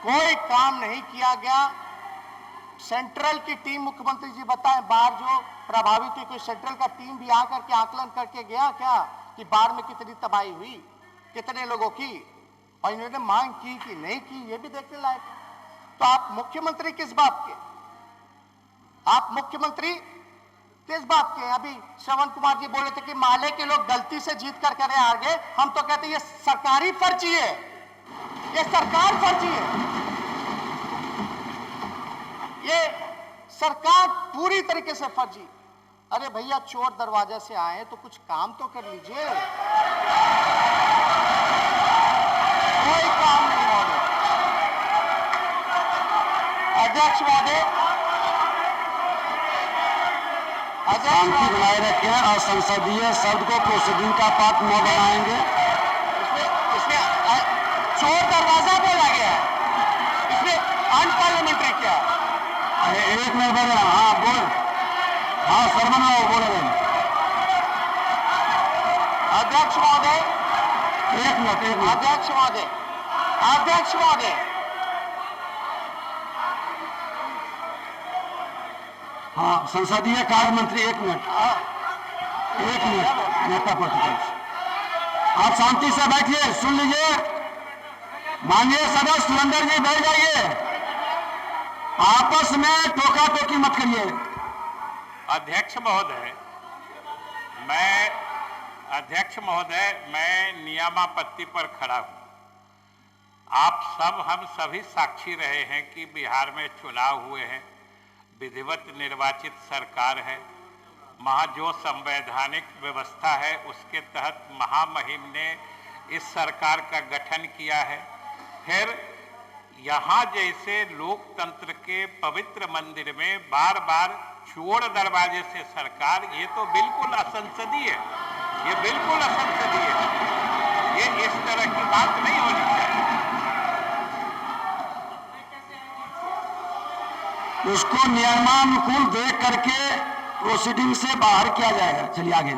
Speaker 1: कोई काम नहीं किया गया। सेंट्रल की टीम, मुख्यमंत्री जी बताएं, बाढ़ जो प्रभावित हुई, कोई सेंट्रल का टीम भी आकर के आकलन करके गया क्या कि बाढ़ में कितनी तबाही हुई, कितने लोगों की, और इन्होंने मांग की कि नहीं की, ये भी देखने लायक है। तो आप मुख्यमंत्री किस बात के? आप मुख्यमंत्री किस बात के? अभी श्रवण कुमार जी बोले थे कि माले के लोग गलती से जीत कर करे हार गए। हम तो कहते हैं ये सरकारी फर्जी है, ये सरकार फर्जी है, ये सरकार पूरी तरीके से फर्जी। अरे भैया, चोर दरवाजे से आए तो कुछ काम तो कर लीजिए। कोई काम नहीं महोदय। अध्यक्ष महोदय,
Speaker 2: शांति बनाए रखें और संसदीय शब्द को प्रोसीडिंग का पार्ट न बनाएंगे।
Speaker 1: इसमें चोर दरवाजा बोला गया है, इसमें अनपार्लियामेंट्री क्या है?
Speaker 2: अरे एक मिनट बोल रहा, हाँ बोल, हाँ शर्मन आओ बोल रहे हैं।
Speaker 1: अध्यक्ष महोदय,
Speaker 2: एक मिनट
Speaker 1: अध्यक्ष महोदय, अध्यक्ष महोदय,
Speaker 2: हाँ संसदीय कार्य मंत्री एक मिनट नेता प्रतिपक्ष, आप शांति से बैठिए, सुन लीजिए। माननीय सदस्य सुरेंद्र जी बैठ जाइए, आपस में टोका टोकी मत करिए।
Speaker 4: अध्यक्ष महोदय, मैं नियमापत्ति पर खड़ा हूं। आप सब, हम सभी साक्षी रहे हैं कि बिहार में चुनाव हुए हैं, विधिवत निर्वाचित सरकार है, जो संवैधानिक व्यवस्था है उसके तहत महामहिम ने इस सरकार का गठन किया है। फिर यहाँ जैसे लोकतंत्र के पवित्र मंदिर में बार बार चोर दरवाजे से सरकार, ये तो बिल्कुल असंसदीय है, ये बिल्कुल असंसदीय है, ये इस तरह की बात नहीं होनी चाहिए।
Speaker 2: उसको नियमानुकूल देख करके प्रोसीडिंग से बाहर किया जाएगा। चलिए आगे।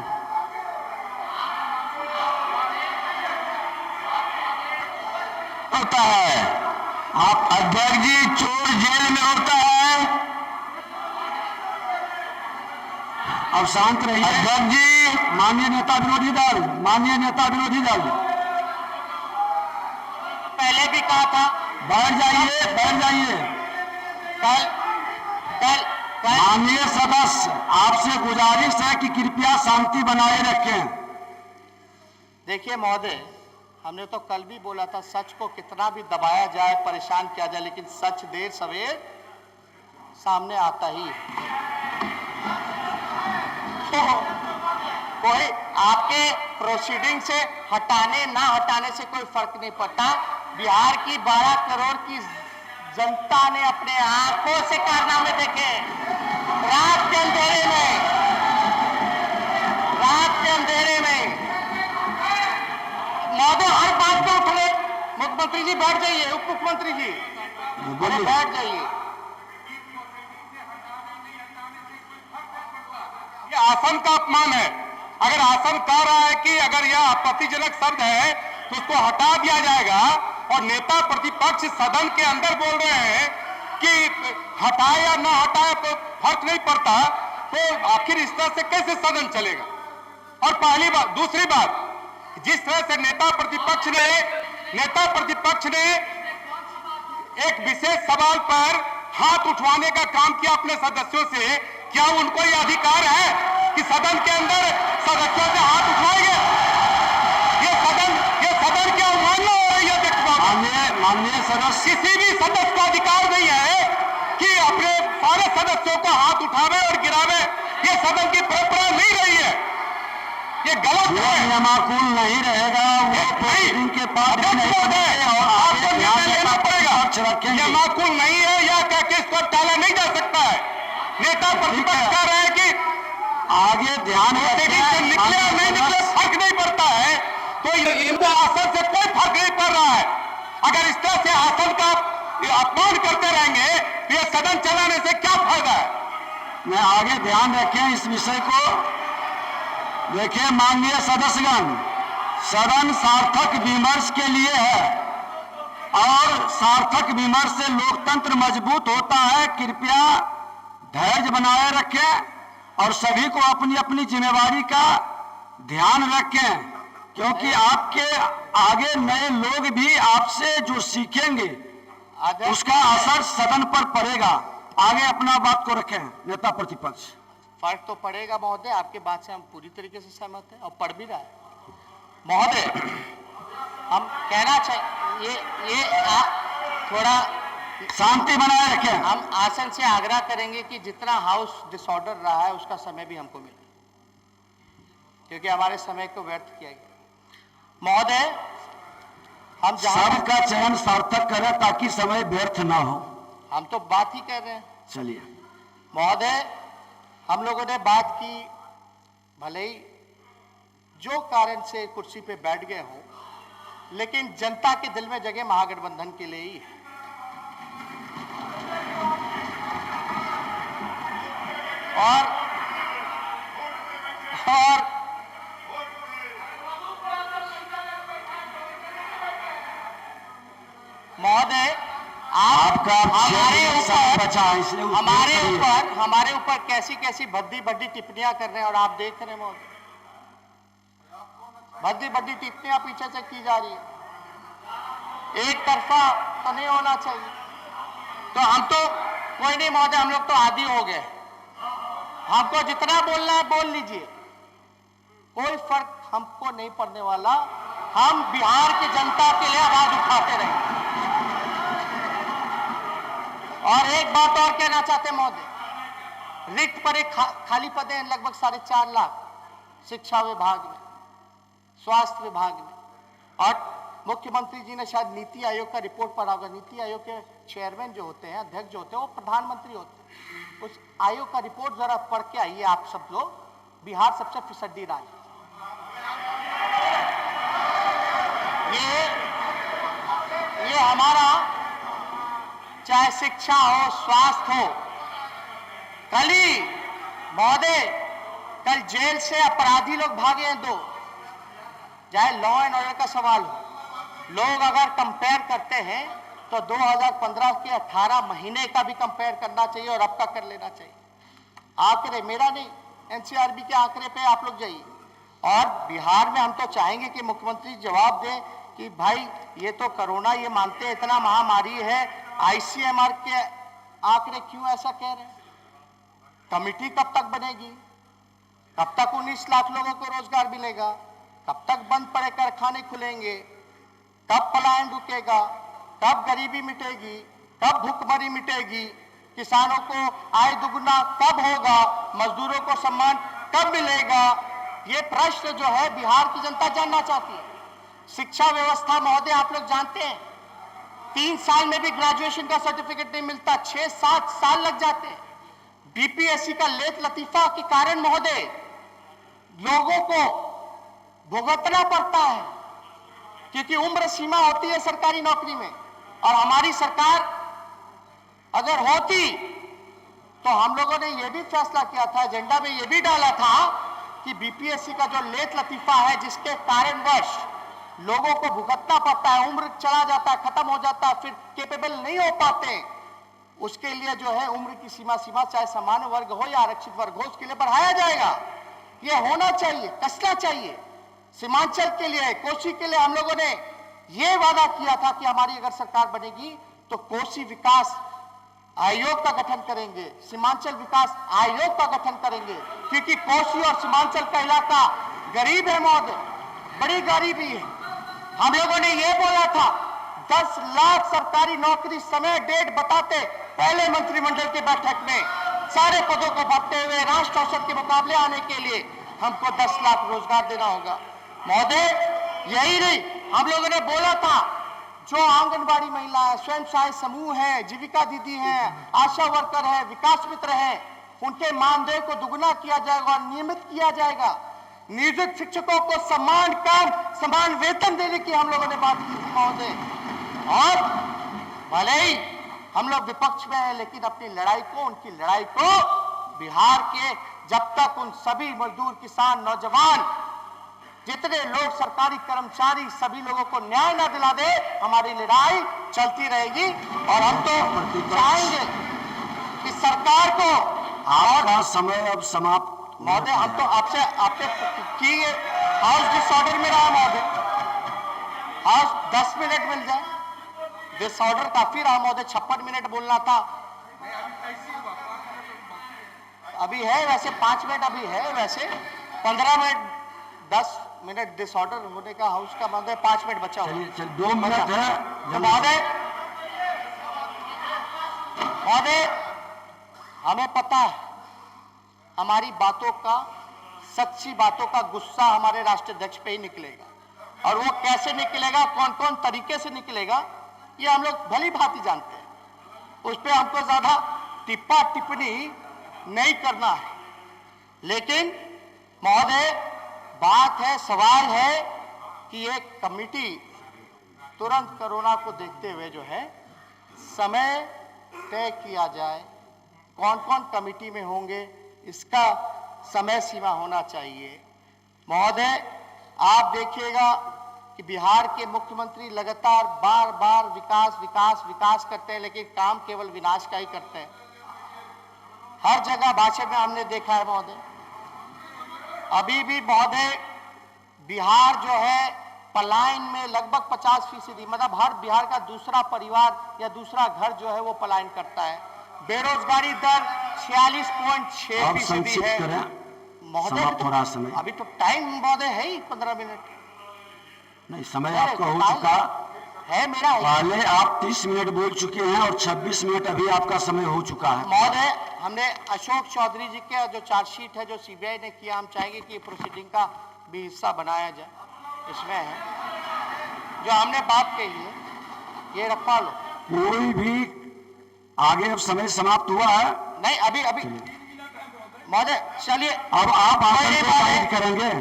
Speaker 2: होता है आप अध्यक्ष जी, चोर जेल में होता है। अब शांत रहिए अध्यक्ष जी। माननीय नेता विरोधी दल, माननीय नेता विरोधी दल,
Speaker 1: पहले भी कहा था,
Speaker 2: बैठ जाइए, बैठ जाइए।
Speaker 1: कल
Speaker 2: माननीय सदस्य, आपसे गुजारिश है कि कृपया शांति बनाए रखें।
Speaker 1: देखिए महोदय, हमने तो कल भी बोला था, सच को कितना भी दबाया जाए, परेशान किया जाए, लेकिन सच देर सवेर सामने आता ही है। तो कोई आपके प्रोसीडिंग से हटाने ना हटाने से कोई फर्क नहीं पड़ता। बिहार की 12 करोड़ की जनता ने अपने आंखों से कारनामे देखे, रात के अंधेरे में, रात के अंधेरे में। महोदय, हर बात पे उठे। मुख्यमंत्री जी बैठ जाइए, उप मुख्यमंत्री जी बैठ जाइए।
Speaker 4: ये आसन का अपमान है। अगर आसन कह रहा है कि अगर यह आपत्तिजनक शब्द है तो उसको हटा दिया जाएगा, और नेता प्रतिपक्ष सदन के अंदर बोल रहे हैं कि हटाए या ना हटाए तो फर्क नहीं पड़ता, तो आखिर इस तरह से कैसे सदन चलेगा? और पहली बात, दूसरी बात, जिस तरह से नेता प्रतिपक्ष ने एक विशेष सवाल पर हाथ उठवाने का काम किया अपने सदस्यों से, क्या उनको यह अधिकार है कि सदन के अंदर सदस्यों से हाथ उठवाएंगे? ये सदन की अवमानना हो रही है।
Speaker 2: माननीय सदस्य,
Speaker 4: किसी भी सदस्य को अधिकार नहीं है कि अपने सारे सदस्यों को हाथ उठावे और गिरावे। ये सदन की परंपरा नहीं रही है, ये गलत है,
Speaker 2: नियमानुकूल नहीं रहेगा, वो प्रोसीडिंग के पास
Speaker 4: और आपको निर्णय लेना पड़ेगा। नियमानुकूल नहीं है या क्या कि इसको टाला नहीं जा सकता है। नेता प्रतिपक्ष कह रहे हैं कि
Speaker 2: आगे ध्यान
Speaker 4: से निकले और नहीं निकले फर्क नहीं पड़ता है, तो इनको आसन से कोई फर्क नहीं पड़ रहा है। अगर इस तरह से आसन का अपमान करते रहेंगे तो ये सदन चलाने से क्या फायदा है?
Speaker 2: मैं आगे ध्यान रखें इस विषय को। देखिए माननीय सदस्यगण, सदन सार्थक विमर्श के लिए है और सार्थक विमर्श से लोकतंत्र मजबूत होता है। कृपया धैर्य बनाए रखें और सभी को अपनी अपनी जिम्मेवारी का ध्यान रखें, क्योंकि आपके आगे नए लोग भी आपसे जो सीखेंगे उसका असर सदन पर पड़ेगा। आगे अपना बात को रखें नेता प्रतिपक्ष।
Speaker 1: फर्क तो पड़ेगा महोदय, आपके बात से हम पूरी तरीके से सहमत हैं और पड़ भी रहा है महोदय। हम कहना चाहिए ये थोड़ा
Speaker 2: शांति बनाए रखें।
Speaker 1: हम आसन से आग्रह करेंगे कि जितना हाउस डिसऑर्डर रहा है उसका समय भी हमको मिले, क्योंकि हमारे समय को व्यर्थ किया गया महोदय। हम
Speaker 2: शब्द का चयन सार्थक करें ताकि समय व्यर्थ ना हो।
Speaker 1: हम तो बात ही कर रहे हैं
Speaker 2: चलिए
Speaker 1: महोदय, हम लोगों ने बात की, भले ही जो कारण से कुर्सी पे बैठ गए हो, लेकिन जनता के दिल में जगह महागठबंधन के लिए ही है। और महोदय
Speaker 2: आपका
Speaker 1: हमारे ऊपर कैसी कैसी भद्दी भद्दी टिप्पणियां कर रहे हैं और आप देख रहे हैं महोदय, भद्दी भद्दी टिप्पणियां पीछे से की जा रही है। एक तरफा तो नहीं होना चाहिए। तो हम तो कोई नहीं महोदय, हम लोग तो आदी हो गए, हमको जितना बोलना है बोल लीजिए, कोई फर्क हमको नहीं पड़ने वाला। हम बिहार की जनता के लिए आवाज उठाते रहेंगे। और एक बात और कहना चाहते हैं महोदय, रिक्त पर एक खाली पद हैं लगभग 4.5 लाख शिक्षा विभाग में, स्वास्थ्य विभाग में। और मुख्यमंत्री जी ने शायद नीति आयोग का रिपोर्ट पढ़ा होगा। नीति आयोग के चेयरमैन जो होते हैं, अध्यक्ष जो होते हैं, वो प्रधानमंत्री होते हैं। उस आयोग का रिपोर्ट जरा पढ़ के आइए आप सब लोग। बिहार सबसे फिसड्डी राज्य, ये हमारा चाहे शिक्षा हो, स्वास्थ्य हो। कल ही महोदय, कल जेल से अपराधी लोग भागे हैं 2, चाहे लॉ एंड ऑर्डर का सवाल हो। लोग अगर कंपेयर करते हैं तो 2015 के 18 महीने का भी कंपेयर करना चाहिए और अब का कर लेना चाहिए। आंकड़े मेरा नहीं, एनसीआरबी के आंकड़े पे आप लोग जाइए। और बिहार में हम तो चाहेंगे कि मुख्यमंत्री जवाब दें कि भाई ये तो कोरोना, ये मानते हैं इतना महामारी है, आईसीएमआर के आंकड़े क्यों ऐसा कह रहे हैं? कमेटी कब तक बनेगी? कब तक 19 लाख लोगों को रोजगार मिलेगा? कब तक बंद पड़े कारखाने खुलेंगे? कब पलायन रुकेगा? कब गरीबी मिटेगी? कब भूखमरी मिटेगी? किसानों को आय दुगुना कब होगा? मजदूरों को सम्मान कब मिलेगा? ये प्रश्न जो है बिहार की जनता जानना चाहती है। शिक्षा व्यवस्था महोदय आप लोग जानते हैं, 3 साल में भी ग्रेजुएशन का सर्टिफिकेट नहीं मिलता, 6-7 साल लग जाते हैं। बीपीएससी का लेत लतीफा के कारण महोदय लोगों को भुगतना पड़ता है, क्योंकि उम्र सीमा होती है सरकारी नौकरी में। और हमारी सरकार अगर होती तो हम लोगों ने यह भी फैसला किया था, एजेंडा में यह भी डाला था कि बीपीएससी का जो लेत लतीफा है, जिसके कारणवश लोगों को भुगतना पड़ता है, उम्र चला जाता है, खत्म हो जाता है, फिर कैपेबल नहीं हो पाते, उसके लिए जो है उम्र की सीमा चाहे सामान्य वर्ग हो या आरक्षित वर्ग हो, उसके लिए बढ़ाया जाएगा। ये होना चाहिए, कसना चाहिए। सीमांचल के लिए, कोसी के लिए हम लोगों ने ये वादा किया था कि हमारी अगर सरकार बनेगी तो कोसी विकास आयोग का गठन करेंगे, सीमांचल विकास आयोग का गठन करेंगे, क्योंकि कोसी और सीमांचल का इलाका गरीब है महोदय, बड़ी गरीबी है। हम लोगों ने ये बोला था 10 लाख सरकारी नौकरी समय डेट बताते पहले मंत्रिमंडल की बैठक में, सारे पदों को भरते हुए राष्ट्र औसत के मुकाबले आने के लिए हमको 10 लाख रोजगार देना होगा महोदय। यही नहीं, हम लोगों ने बोला था जो आंगनबाड़ी महिला है, स्वयं सहायता समूह है, जीविका दीदी है, आशा वर्कर है, विकास मित्र है, उनके मानदेय को दुगुना किया जाएगा और नियमित किया जाएगा। नियोजित शिक्षकों को समान काम समान वेतन देने की हम लोगों ने बात की थी महोदय। और भले ही हम लोग विपक्ष में हैं, लेकिन अपनी लड़ाई को, उनकी लड़ाई को बिहार के जब तक उन सभी मजदूर, किसान, नौजवान, जितने लोग सरकारी कर्मचारी, सभी लोगों को न्याय न दिला दे, हमारी लड़ाई चलती रहेगी। और हम तो चाहेंगे कि सरकार को,
Speaker 2: आपका समय अब समाप्त
Speaker 1: महोदय हम तो आपसे की हाउस डिसऑर्डर में रहा महोदय, हाउस 10 मिनट मिल जाए, डिसऑर्डर काफी रहा महोदय, 56 मिनट बोलना था। अभी है वैसे 5 मिनट अभी है, वैसे 15 मिनट 10 मिनट डिसऑर्डर होने का हाउस का महोदय 5 मिनट बचा हुआ
Speaker 2: चलिए 2 मिनट है।
Speaker 1: तो महोदय हमें पता है हमारी बातों का, सच्ची बातों का गुस्सा हमारे राष्ट्रीय अध्यक्ष पे ही निकलेगा, और वो कैसे निकलेगा, कौन कौन तरीके से निकलेगा, ये हम लोग भली भांति जानते हैं। उस पर हमको ज्यादा टिप्पा टिप्पणी नहीं करना है। लेकिन महोदय बात है, सवाल है कि एक कमिटी तुरंत कोरोना को देखते हुए जो है समय तय किया जाए, कौन कौन कमिटी में होंगे, इसका समय सीमा होना चाहिए। महोदय आप देखिएगा कि बिहार के मुख्यमंत्री लगातार बार बार विकास विकास विकास करते हैं, लेकिन काम केवल विनाश का ही करते हैं। हर जगह भाषण में हमने देखा है महोदय। अभी भी महोदय बिहार जो है पलायन में लगभग 50%, मतलब हर बिहार का दूसरा परिवार या दूसरा घर जो है वो पलायन करता है। बेरोजगारी दर 46.6% है महोदय। अभी तो टाइम महोदय है ही 15 मिनट
Speaker 2: नहीं, समय आपका हो चुका
Speaker 1: है। मेरा
Speaker 2: पहले आप 30 मिनट बोल चुके हैं और 26 मिनट अभी आपका समय हो चुका है।
Speaker 1: महोदय हमने अशोक चौधरी जी के जो चार्जशीट है जो सीबीआई ने किया, हम चाहेंगे कि प्रोसीडिंग का भी हिस्सा बनाया जाए। इसमें है जो हमने बात कही है, ये रखवा लो।
Speaker 2: कोई भी आगे अब समय समाप्त हुआ है
Speaker 1: नहीं, अभी अभी महोदय चलिए।
Speaker 2: अब आप आसन को गाइड करेंगे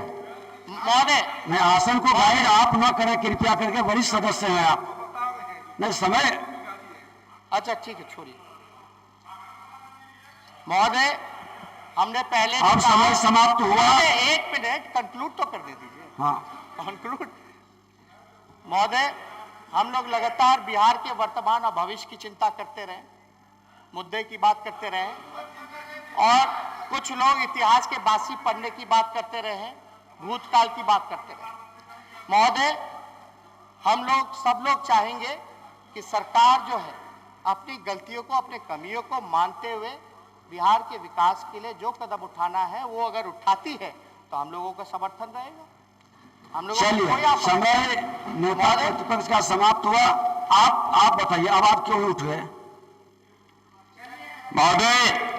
Speaker 1: महोदय।
Speaker 2: नहीं, आसन को गाइड आप न करें कृपया करके, वरिष्ठ सदस्य हैं आप। नहीं समय,
Speaker 1: अच्छा ठीक है, छोड़िए महोदय। हमने पहले
Speaker 2: अब समय समाप्त हुआ।
Speaker 1: 1 मिनट कंक्लूड तो करने दीजिए।
Speaker 2: हाँ
Speaker 1: कंक्लूड महोदय, हम लोग लगातार बिहार के वर्तमान और भविष्य की चिंता करते रहे, मुद्दे की बात करते रहे, और कुछ लोग इतिहास के बासी पढ़ने की बात करते रहे, भूतकाल की बात करते रहे। महोदय हम लोग सब लोग चाहेंगे कि सरकार जो है अपनी गलतियों को, अपने कमियों को मानते हुए बिहार के विकास के लिए जो कदम उठाना है वो अगर उठाती है तो हम लोगों का समर्थन रहेगा। हम लोग
Speaker 2: चलिए, समय नेता प्रतिपक्ष का समाप्त हुआ। आप बताइए, अब आप क्यों उठ गए
Speaker 5: महोदय?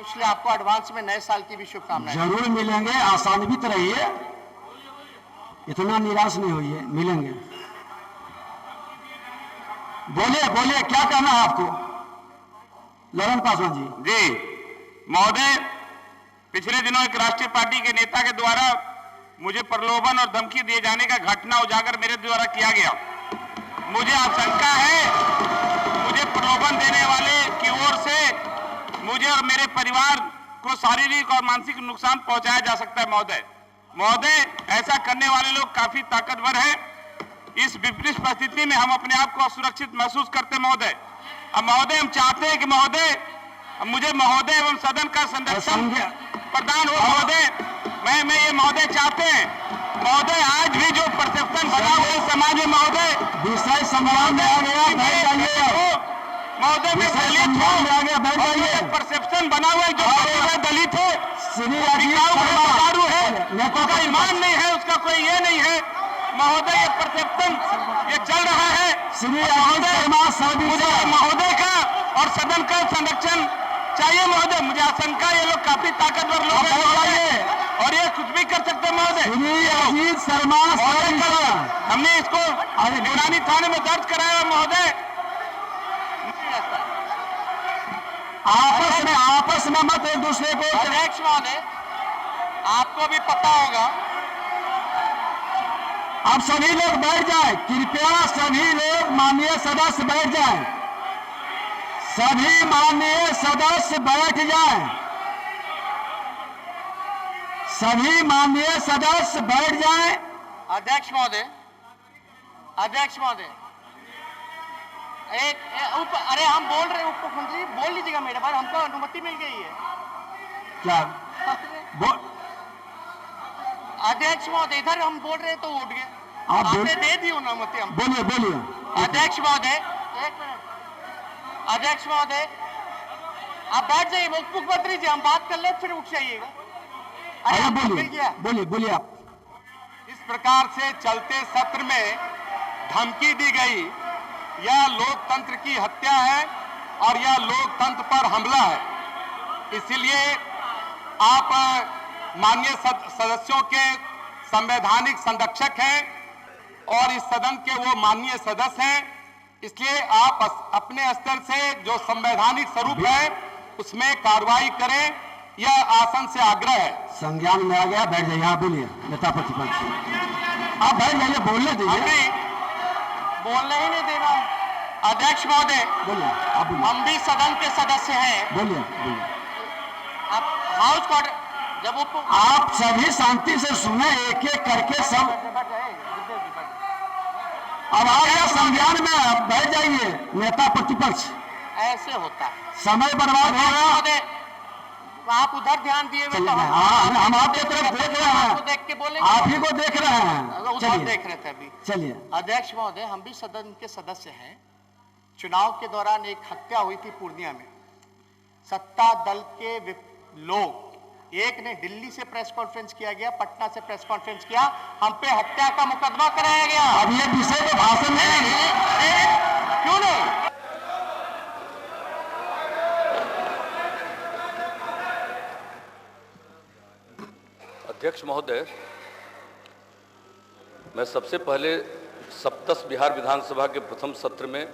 Speaker 1: इसलिए आपको एडवांस में नए साल की भी शुभकामनाएं।
Speaker 2: जरूर मिलेंगे, आशान्वित रहिए, इतना निराश नहीं होइए, मिलेंगे। बोलिए बोलिए, क्या कहना है आपको ललन पासवान जी?
Speaker 5: जी महोदय, पिछले दिनों एक राष्ट्रीय पार्टी के नेता के द्वारा मुझे प्रलोभन और धमकी दिए जाने का घटना उजागर मेरे द्वारा किया गया। मुझे आशंका है मुझे प्रलोभन देने वाले की ओर से मुझे और मेरे परिवार को शारीरिक और मानसिक नुकसान पहुंचाया जा सकता है। महोदय ऐसा करने वाले लोग काफी ताकतवर हैं। इस विपरीत परिस्थिति में हम अपने आप को असुरक्षित महसूस करते महोदय। अब महोदय हम चाहते हैं कि महोदय मुझे महोदय एवं सदन का संरक्षण प्रदान हो। महोदय मैं ये महोदय चाहते हैं। महोदय आज भी जो परसेप्शन बना हुआ है समाज में महोदय,
Speaker 2: विषय संवाद में आ गया, बैठ जाइए।
Speaker 5: महोदय मैं दलित हूँ, परसेप्शन बना हुआ है जो दलित है, दारू है, उसका ईमान नहीं है, उसका कोई ये नहीं है महोदय। ये परसेप्शन ये चल रहा है। मुझे महोदय का और सदन का संरक्षण चाहिए महोदय। मुझे आशंका ये लोग काफी ताकतवर लोग हैं महोदय, और ये कुछ भी कर सकते हैं महोदय। हमने इसको यूनानी थाने में दर्ज कराया महोदय।
Speaker 2: आपस में मत एक दूसरे को।
Speaker 1: अध्यक्ष महोदय आपको भी पता होगा।
Speaker 2: अब सभी लोग बैठ जाएं, कृपया सभी लोग माननीय सदस्य बैठ जाएं, सभी माननीय सदस्य बैठ जाएं, सभी माननीय सदस्य बैठ जाएं।
Speaker 1: अध्यक्ष महोदय, अध्यक्ष महोदय अरे हम बोल रहे हैं, उप मुख्यमंत्री बोल लीजिएगा मेरे बार, हमको अनुमति मिल गई है।
Speaker 2: क्या
Speaker 1: अध्यक्ष महोदय इधर हम बोल रहे हैं तो उठ गए।
Speaker 2: आप
Speaker 1: आपने दे दी अनुमति हम।
Speaker 2: बोलिए बोलिए।
Speaker 1: अध्यक्ष महोदय, एक मिनट। अध्यक्ष महोदय, आप बैठ जाइए। मुख्यमंत्री जी, हम बात कर ले, फिर उठ जाइएगा। अरे
Speaker 2: अरे
Speaker 1: आपको मिल
Speaker 2: बोलिए
Speaker 1: गया।
Speaker 2: बोलिए बोलिए आप।
Speaker 5: इस प्रकार से चलते सत्र में धमकी दी गई, यह लोकतंत्र की हत्या है और यह लोकतंत्र पर हमला है। इसलिए आप माननीय सदस्यों के संवैधानिक संरक्षक हैं और इस सदन के वो माननीय सदस्य हैं, इसलिए आप अपने स्तर से जो संवैधानिक स्वरूप है उसमें कार्रवाई करें, यह आसन से आग्रह है।
Speaker 2: संज्ञान में आ गया, बैठ जाइए। आप बोलिए नेता प्रतिपक्ष, आप बैठ जाइए, बोलने दीजिए।
Speaker 1: अभी बोलने ही नहीं देना। अध्यक्ष महोदय,
Speaker 2: बोलिए आप बोलिए।
Speaker 1: हम भी सदन के सदस्य हैं।
Speaker 2: बोलिए बोलिए।
Speaker 1: आप हाउस को जब
Speaker 2: आप सभी शांति से सुने, एक एक करके सब। अब आ गया संज्ञान में, आप बैठ जाइए नेता प्रतिपक्ष।
Speaker 1: ऐसे होता है।
Speaker 2: समय बर्बाद हो गया।
Speaker 1: महोदय, आप उधर ध्यान दिए हुए
Speaker 2: चलिए,
Speaker 1: तो
Speaker 2: हम आपकी तरफ देख रहे
Speaker 1: आपको
Speaker 2: हैं,
Speaker 1: देख के बोलेंगे।
Speaker 2: आप ही को देख रहे हैं।
Speaker 1: उधर
Speaker 2: चलिए
Speaker 1: देख रहे थे अभी।
Speaker 2: चलिए।
Speaker 1: अध्यक्ष महोदय, हम भी सदन के सदस्य हैं। चुनाव के दौरान एक हत्या हुई थी पूर्णिया में। सत्ता दल के लोग, एक ने दिल्ली से प्रेस कॉन्फ्रेंस किया गया, पटना से प्रेस कॉन्फ्रेंस किया, हम पे हत्या का मुकदमा कराया गया।
Speaker 2: अब ये विषय पे भाषण नहीं।
Speaker 1: क्यों नहीं?
Speaker 6: अध्यक्ष महोदय, मैं सबसे पहले सप्तस बिहार विधानसभा के प्रथम सत्र में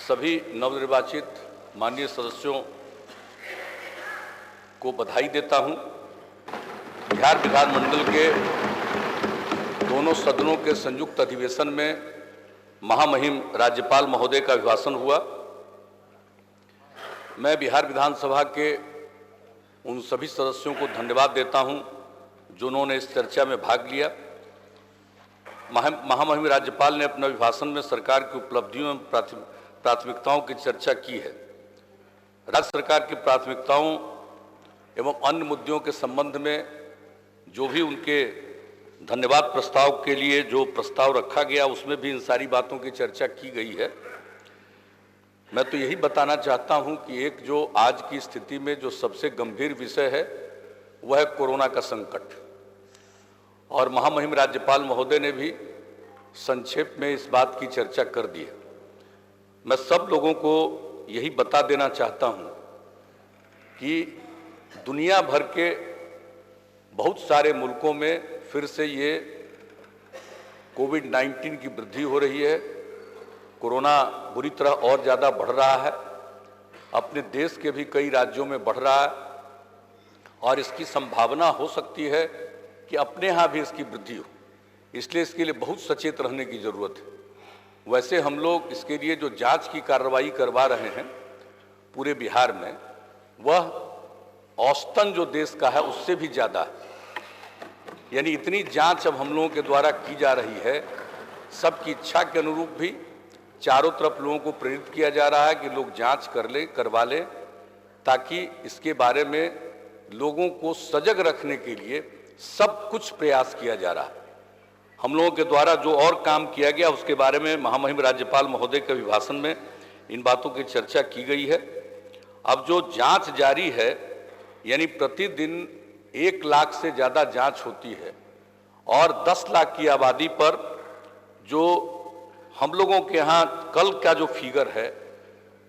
Speaker 6: सभी नवनिर्वाचित माननीय सदस्यों को बधाई देता हूं। बिहार विधानमंडल के दोनों सदनों के संयुक्त अधिवेशन में महामहिम राज्यपाल महोदय का अभिभाषण हुआ। मैं बिहार विधानसभा के उन सभी सदस्यों को धन्यवाद देता हूं जिन्होंने इस चर्चा में भाग लिया। महामहिम राज्यपाल ने अपने अभिभाषण में सरकार की उपलब्धियों एवं प्राथमिकताओं की चर्चा की है। राज्य सरकार की प्राथमिकताओं एवं अन्य मुद्दों के संबंध में जो भी उनके धन्यवाद प्रस्ताव के लिए जो प्रस्ताव रखा गया, उसमें भी इन सारी बातों की चर्चा की गई है। मैं तो यही बताना चाहता हूं कि एक जो आज की स्थिति में जो सबसे गंभीर विषय है वह है कोरोना का संकट, और महामहिम राज्यपाल महोदय ने भी संक्षेप में इस बात की चर्चा कर दी है। मैं सब लोगों को यही बता देना चाहता हूं कि दुनिया भर के बहुत सारे मुल्कों में फिर से ये कोविड-19 की वृद्धि हो रही है। कोरोना बुरी तरह और ज़्यादा बढ़ रहा है, अपने देश के भी कई राज्यों में बढ़ रहा है, और इसकी संभावना हो सकती है कि अपने यहाँ भी इसकी वृद्धि हो। इसलिए इसके लिए बहुत सचेत रहने की ज़रूरत है। वैसे हम लोग इसके लिए जो जांच की कार्रवाई करवा रहे हैं पूरे बिहार में, वह औसतन जो देश का है उससे भी ज़्यादा है। यानी इतनी जांच अब हम लोगों के द्वारा की जा रही है, सबकी इच्छा के अनुरूप भी चारों तरफ लोगों को प्रेरित किया जा रहा है कि लोग जांच करवा लें, ताकि इसके बारे में लोगों को सजग रखने के लिए सब कुछ प्रयास किया जा रहा है। हम लोगों के द्वारा जो और काम किया गया उसके बारे में महामहिम राज्यपाल महोदय के अभिभाषण में इन बातों की चर्चा की गई है। अब जो जांच जारी है, यानी प्रतिदिन 1 लाख से ज़्यादा जांच होती है, और 10 लाख की आबादी पर जो हम लोगों के यहाँ कल का जो फिगर है,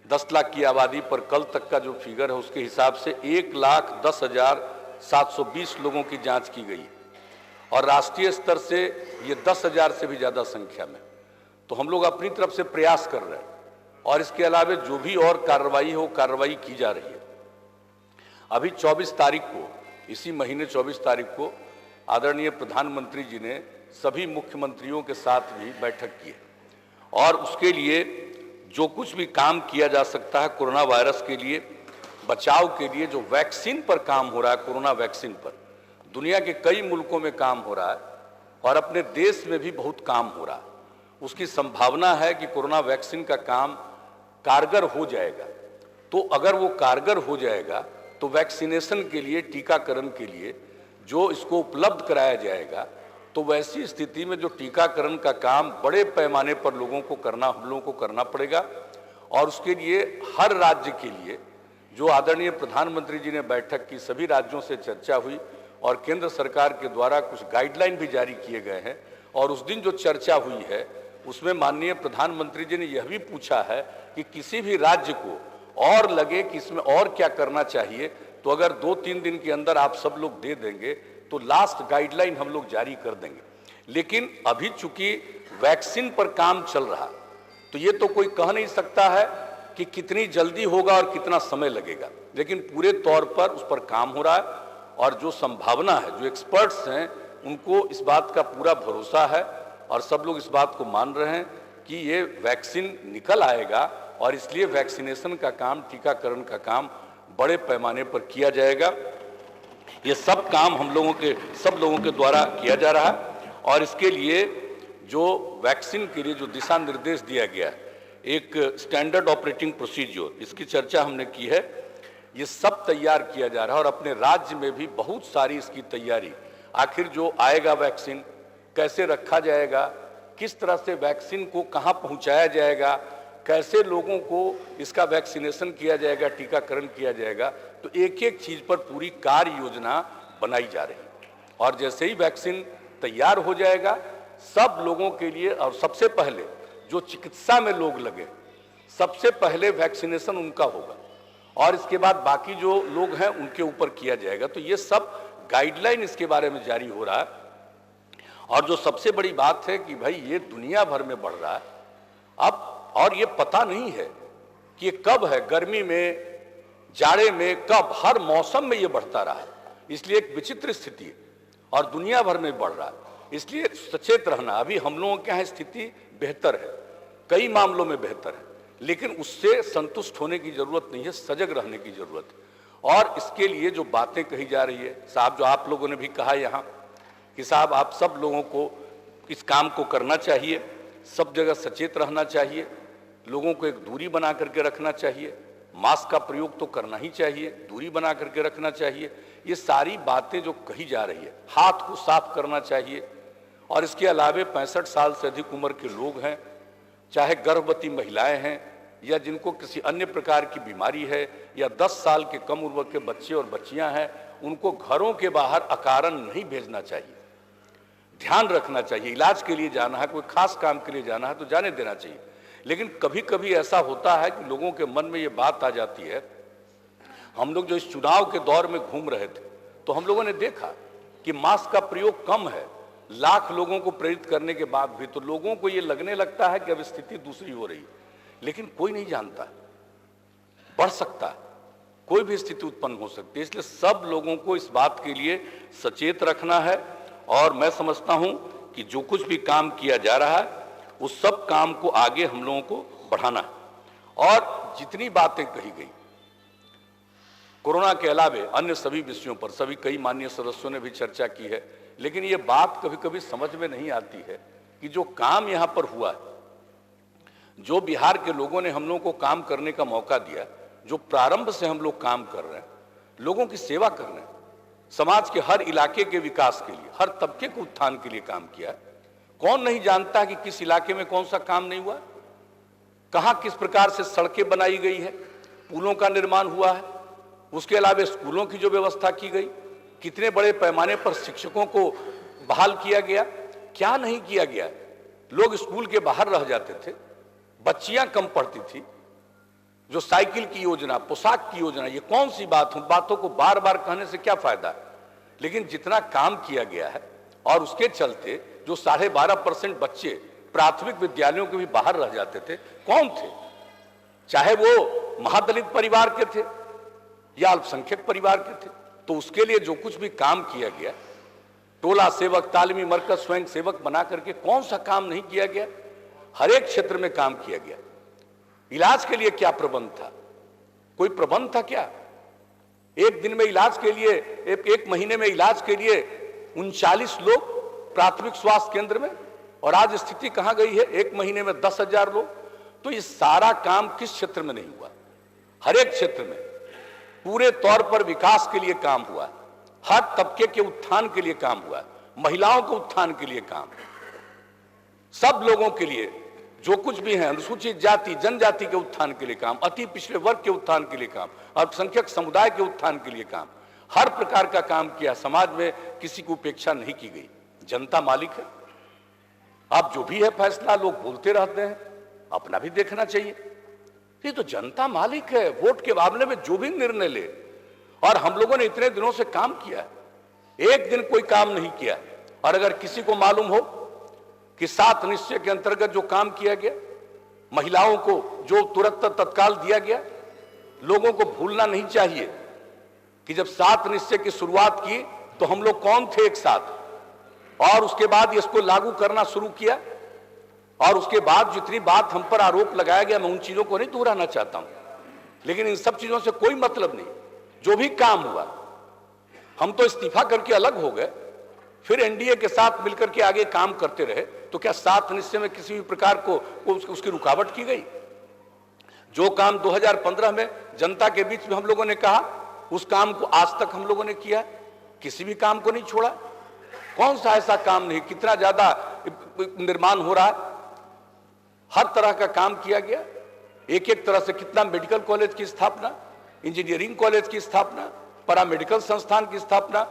Speaker 6: 10 लाख की आबादी पर कल तक का जो फिगर है, उसके हिसाब से 1,10,720 लोगों की जांच की गई, और राष्ट्रीय स्तर से ये 10,000 से भी ज़्यादा संख्या में। तो हम लोग अपनी तरफ से प्रयास कर रहे हैं, और इसके अलावा जो भी और कार्रवाई हो, कार्रवाई की जा रही है। अभी 24 तारीख को, इसी महीने 24 तारीख को आदरणीय प्रधानमंत्री जी ने सभी मुख्यमंत्रियों के साथ भी बैठक की है, और उसके लिए जो कुछ भी काम किया जा सकता है कोरोना वायरस के लिए बचाव के लिए, जो वैक्सीन पर काम हो रहा है, कोरोना वैक्सीन पर दुनिया के कई मुल्कों में काम हो रहा है, और अपने देश में भी बहुत काम हो रहा है। उसकी संभावना है कि कोरोना वैक्सीन का काम कारगर हो जाएगा। तो अगर वो कारगर हो जाएगा तो वैक्सीनेशन के लिए, टीकाकरण के लिए जो इसको उपलब्ध कराया जाएगा, तो वैसी स्थिति में जो टीकाकरण का काम बड़े पैमाने पर हम लोगों को करना पड़ेगा। और उसके लिए हर राज्य के लिए जो आदरणीय प्रधानमंत्री जी ने बैठक की, सभी राज्यों से चर्चा हुई और केंद्र सरकार के द्वारा कुछ गाइडलाइन भी जारी किए गए हैं। और उस दिन जो चर्चा हुई है उसमें माननीय प्रधानमंत्री जी ने यह भी पूछा है कि किसी भी राज्य को और लगे कि इसमें और क्या करना चाहिए, तो अगर 2-3 दिन के अंदर आप सब लोग दे देंगे तो लास्ट गाइडलाइन हम लोग जारी कर देंगे। लेकिन अभी चूंकि वैक्सीन पर काम चल रहा, तो ये तो कोई कह नहीं सकता है कि कितनी जल्दी होगा और कितना समय लगेगा, लेकिन पूरे तौर पर उस पर काम हो रहा है। और जो संभावना है, जो एक्सपर्ट्स हैं, उनको इस बात का पूरा भरोसा है और सब लोग इस बात को मान रहे हैं कि ये वैक्सीन निकल आएगा। और इसलिए वैक्सीनेशन का काम, टीकाकरण का काम बड़े पैमाने पर किया जाएगा। ये सब काम सब लोगों के द्वारा किया जा रहा है। और इसके लिए जो वैक्सीन के लिए जो दिशा निर्देश दिया गया है, एक स्टैंडर्ड ऑपरेटिंग प्रोसीजर, इसकी चर्चा हमने की है, ये सब तैयार किया जा रहा है। और अपने राज्य में भी बहुत सारी इसकी तैयारी, आखिर जो आएगा वैक्सीन कैसे रखा जाएगा, किस तरह से वैक्सीन को कहाँ पहुँचाया जाएगा, कैसे लोगों को इसका वैक्सीनेशन किया जाएगा, टीकाकरण किया जाएगा, तो एक एक चीज़ पर पूरी कार्य योजना बनाई जा रही है। और जैसे ही वैक्सीन तैयार हो जाएगा, सब लोगों के लिए, और सबसे पहले जो चिकित्सा में लोग लगे, सबसे पहले वैक्सीनेशन उनका होगा और इसके बाद बाकी जो लोग हैं उनके ऊपर किया जाएगा। तो ये सब गाइडलाइन इसके बारे में जारी हो रहा है। और जो सबसे बड़ी बात है कि भाई ये दुनिया भर में बढ़ रहा है अब, और ये पता नहीं है कि ये कब है, गर्मी में, जाड़े में, कब, हर मौसम में ये बढ़ता रहा है। इसलिए एक विचित्र स्थिति है और दुनिया भर में बढ़ रहा है। इसलिए सचेत रहना, अभी हम लोगों के यहाँ स्थिति बेहतर है, कई मामलों में बेहतर है, लेकिन उससे संतुष्ट होने की जरूरत नहीं है, सजग रहने की जरूरत है। और इसके लिए जो बातें कही जा रही है, साहब, जो आप लोगों ने भी कहा यहाँ कि साहब आप सब लोगों को इस काम को करना चाहिए, सब जगह सचेत रहना चाहिए, लोगों को एक दूरी बना करके रखना चाहिए, मास्क का प्रयोग तो करना ही चाहिए, दूरी बना करके रखना चाहिए, ये सारी बातें जो कही जा रही है, हाथ को साफ करना चाहिए। और इसके अलावे 65 साल से अधिक उम्र के लोग हैं, चाहे गर्भवती महिलाएं हैं या जिनको किसी अन्य प्रकार की बीमारी है, या 10 साल के कम उम्र के बच्चे और बच्चियां हैं, उनको घरों के बाहर अकारण नहीं भेजना चाहिए, ध्यान रखना चाहिए। इलाज के लिए जाना है, कोई खास काम के लिए जाना है तो जाने देना चाहिए। लेकिन कभी कभी ऐसा होता है कि लोगों के मन में ये बात आ जाती है, हम लोग जो इस चुनाव के दौर में घूम रहे थे तो हम लोगों ने देखा कि मास्क का प्रयोग कम है, लाख लोगों को प्रेरित करने के बाद भी, तो लोगों को ये लगने लगता है कि अब स्थिति दूसरी हो रही है। लेकिन कोई नहीं जानता, बढ़ सकता है, कोई भी स्थिति उत्पन्न हो सकती है। इसलिए सब लोगों को इस बात के लिए सचेत रखना है। और मैं समझता हूं कि जो कुछ भी काम किया जा रहा है उस सब काम को आगे हम लोगों को बढ़ाना है। और जितनी बातें कही गई कोरोना के अलावे अन्य सभी विषयों पर, सभी कई माननीय सदस्यों ने भी चर्चा की है, लेकिन ये बात कभी कभी समझ में नहीं आती है कि जो काम यहाँ पर हुआ है, जो बिहार के लोगों ने हम लोगों को काम करने का मौका दिया, जो प्रारंभ से हम लोग काम कर रहे हैं, लोगों की सेवा कर रहे हैं, समाज के हर इलाके के विकास के लिए, हर तबके के उत्थान के लिए काम किया। कौन नहीं जानता कि किस इलाके में कौन सा काम नहीं हुआ, कहां किस प्रकार से सड़कें बनाई गई है, पुलों का निर्माण हुआ है, उसके अलावा स्कूलों की जो व्यवस्था की गई, कितने बड़े पैमाने पर शिक्षकों को बहाल किया गया, क्या नहीं किया गया। लोग स्कूल के बाहर रह जाते थे, बच्चियां कम पढ़ती थी, जो साइकिल की योजना, पोशाक की योजना, ये कौन सी बात, उन बातों को बार बार कहने से क्या फायदा है। लेकिन जितना काम किया गया है, और उसके चलते जो 12.5% बच्चे प्राथमिक विद्यालयों के भी बाहर रह जाते थे, कौन थे, चाहे वो महादलित परिवार के थे या अल्पसंख्यक परिवार के थे, तो उसके लिए जो कुछ भी काम किया गया, टोला सेवक, तालीमी मरकज, स्वयं सेवक बना करके कौन सा काम नहीं किया गया, हर एक क्षेत्र में काम किया गया। इलाज के लिए क्या प्रबंध था, कोई प्रबंध था क्या? एक दिन में इलाज के लिए, एक महीने में इलाज के लिए 39 लोग प्राथमिक स्वास्थ्य केंद्र में, और आज स्थिति कहां गई है, एक महीने में 10,000 लोग। तो ये सारा काम किस क्षेत्र में नहीं हुआ? हर एक क्षेत्र में पूरे तौर पर विकास के लिए काम हुआ, हर तबके के उत्थान के लिए काम हुआ। महिलाओं के उत्थान के लिए काम, सब लोगों के लिए जो कुछ भी है, अनुसूचित जाति जनजाति के उत्थान के लिए काम, अति पिछड़े वर्ग के उत्थान के लिए काम, अल्पसंख्यक समुदाय के उत्थान के लिए काम, हर प्रकार का काम किया। समाज में किसी की उपेक्षा नहीं की गई। जनता मालिक है। अब जो भी है फैसला लोग बोलते रहते हैं, अपना भी देखना चाहिए। ये तो जनता मालिक है, वोट के मामले में जो भी निर्णय ले। और हम लोगों ने इतने दिनों से काम किया, एक दिन कोई काम नहीं किया। और अगर किसी को मालूम हो कि 7 निश्चय के अंतर्गत जो काम किया गया, महिलाओं को जो तुरंत तत्काल दिया गया, लोगों को भूलना नहीं चाहिए कि जब 7 निश्चय की शुरुआत की तो हम लोग कौन थे एक साथ, और उसके बाद इसको लागू करना शुरू किया। और उसके बाद जितनी बात हम पर आरोप लगाया गया, मैं उन चीजों को नहीं दोहराना चाहता हूं, लेकिन इन सब चीजों से कोई मतलब नहीं। जो भी काम हुआ, हम तो इस्तीफा करके अलग हो गए, फिर एनडीए के साथ मिलकर के आगे काम करते रहे। तो क्या 7 निश्चय में किसी भी प्रकार को उसकी रुकावट की गई? जो काम 2015 में जनता के बीच में हम लोगों ने कहा, उस काम को आज तक हम लोगों ने किया, किसी भी काम को नहीं छोड़ा। कौन सा ऐसा काम नहीं, कितना ज्यादा निर्माण हो रहा है, हर तरह का काम किया गया। एक एक तरह से कितना मेडिकल कॉलेज की स्थापना, इंजीनियरिंग कॉलेज की स्थापना, पैरामेडिकल संस्थान की स्थापना,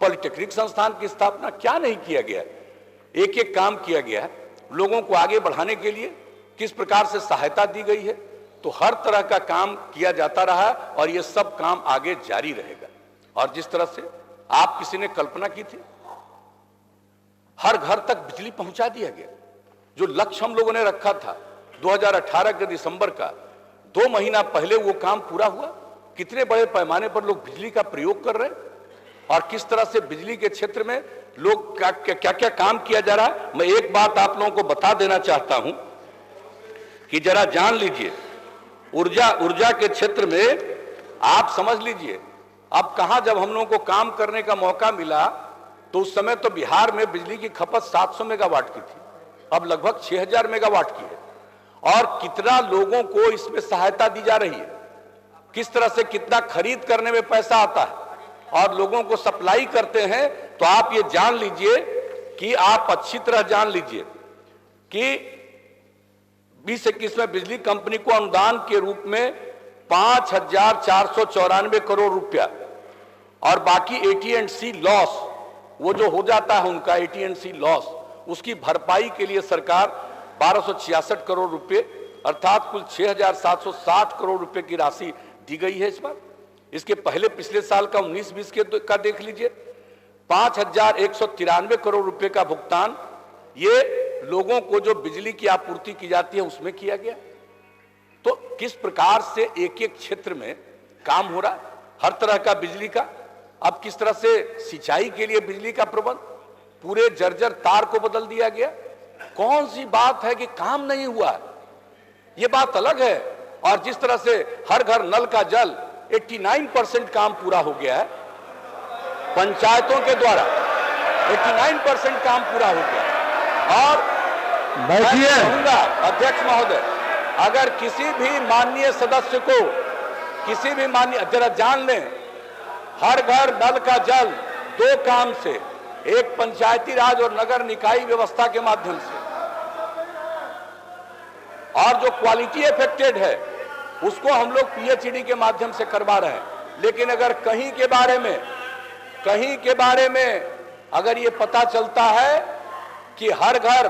Speaker 6: पॉलिटेक्निक संस्थान की स्थापना, क्या नहीं किया गया। एक एक काम किया गया है। लोगों को आगे बढ़ाने के लिए किस प्रकार से सहायता दी गई है, तो हर तरह का काम किया जाता रहा और ये सब काम आगे जारी रहेगा। और जिस तरह से आप किसी ने कल्पना की थी, हर घर तक बिजली पहुंचा दिया गया। जो लक्ष्य हम लोगों ने रखा था 2018 के दिसंबर का, 2 महीना पहले वो काम पूरा हुआ। कितने बड़े पैमाने पर लोग बिजली का प्रयोग कर रहे हैं और किस तरह से बिजली के क्षेत्र में लोग क्या क्या काम किया जा रहा है। मैं एक बात आप लोगों को बता देना चाहता हूं कि जरा जान लीजिए, ऊर्जा के क्षेत्र में आप समझ लीजिए, अब कहां जब हम लोगों को काम करने का मौका मिला तो उस समय तो बिहार में बिजली की खपत 700 मेगावाट की थी, अब लगभग 6000 मेगावाट की है। और कितना लोगों को इसमें सहायता दी जा रही है, किस तरह से कितना खरीद करने में पैसा आता है और लोगों को सप्लाई करते हैं। तो आप ये जान लीजिए कि आप अच्छी तरह जान लीजिए कि 2021 में बिजली कंपनी को अनुदान के रूप में 5494 करोड़ रुपया और बाकी AT&C लॉस, वो जो हो जाता है उनका AT&C लॉस, उसकी भरपाई के लिए सरकार 1266 करोड़ रुपए अर्थात कुल 6760 करोड़ रुपए की राशि दी गई है इस बार। इसके पहले पिछले साल का 19-20 का देख लीजिए, 5193 करोड़ रुपए का भुगतान ये लोगों को जो बिजली की आपूर्ति की जाती है उसमें किया गया। तो किस प्रकार से एक एक क्षेत्र में काम हो रहा है, हर तरह का बिजली का। अब किस तरह से सिंचाई के लिए बिजली का प्रबंध, पूरे जर्जर तार को बदल दिया गया। कौन सी बात है कि काम नहीं हुआ, ये बात अलग है। और जिस तरह से हर घर नल का जल 89% काम पूरा हो गया है, पंचायतों के द्वारा 89% काम पूरा हो गया। और
Speaker 2: बैठिए
Speaker 6: अध्यक्ष महोदय, अगर किसी भी माननीय सदस्य को, किसी भी माननीय, जरा जान लें, हर घर नल का जल 2 काम से, एक पंचायती राज और नगर निकाय व्यवस्था के माध्यम से, और जो क्वालिटी अफेक्टेड है उसको हम लोग PHED के माध्यम से करवा रहे हैं। लेकिन अगर कहीं के बारे में अगर ये पता चलता है कि हर घर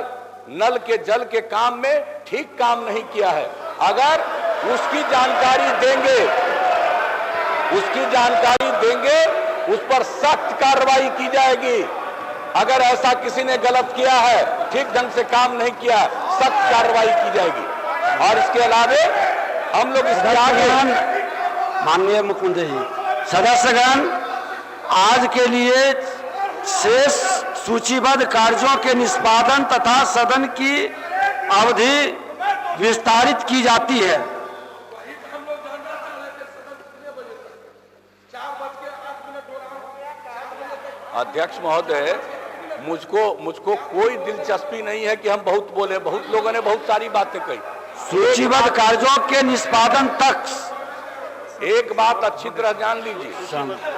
Speaker 6: नल के जल के काम में ठीक काम नहीं किया है, अगर उसकी जानकारी देंगे, उस पर सख्त कार्रवाई की जाएगी। अगर ऐसा किसी ने गलत किया है, ठीक ढंग से काम नहीं किया, सख्त कार्रवाई की जाएगी। और इसके अलावे हम लोग इसके आगे,
Speaker 2: माननीय मुख्यमंत्री जी, सदस्यगण, आज के लिए शेष सूचीबद्ध कार्यों के निष्पादन तथा सदन की अवधि विस्तारित की जाती है।
Speaker 6: अध्यक्ष महोदय, मुझको कोई दिलचस्पी नहीं है कि हम बहुत बोले। बहुत लोगों ने बहुत सारी बातें कही।
Speaker 2: सूचीबद्ध कार्यों के निष्पादन तक
Speaker 6: एक बात अच्छी तरह जान लीजिए,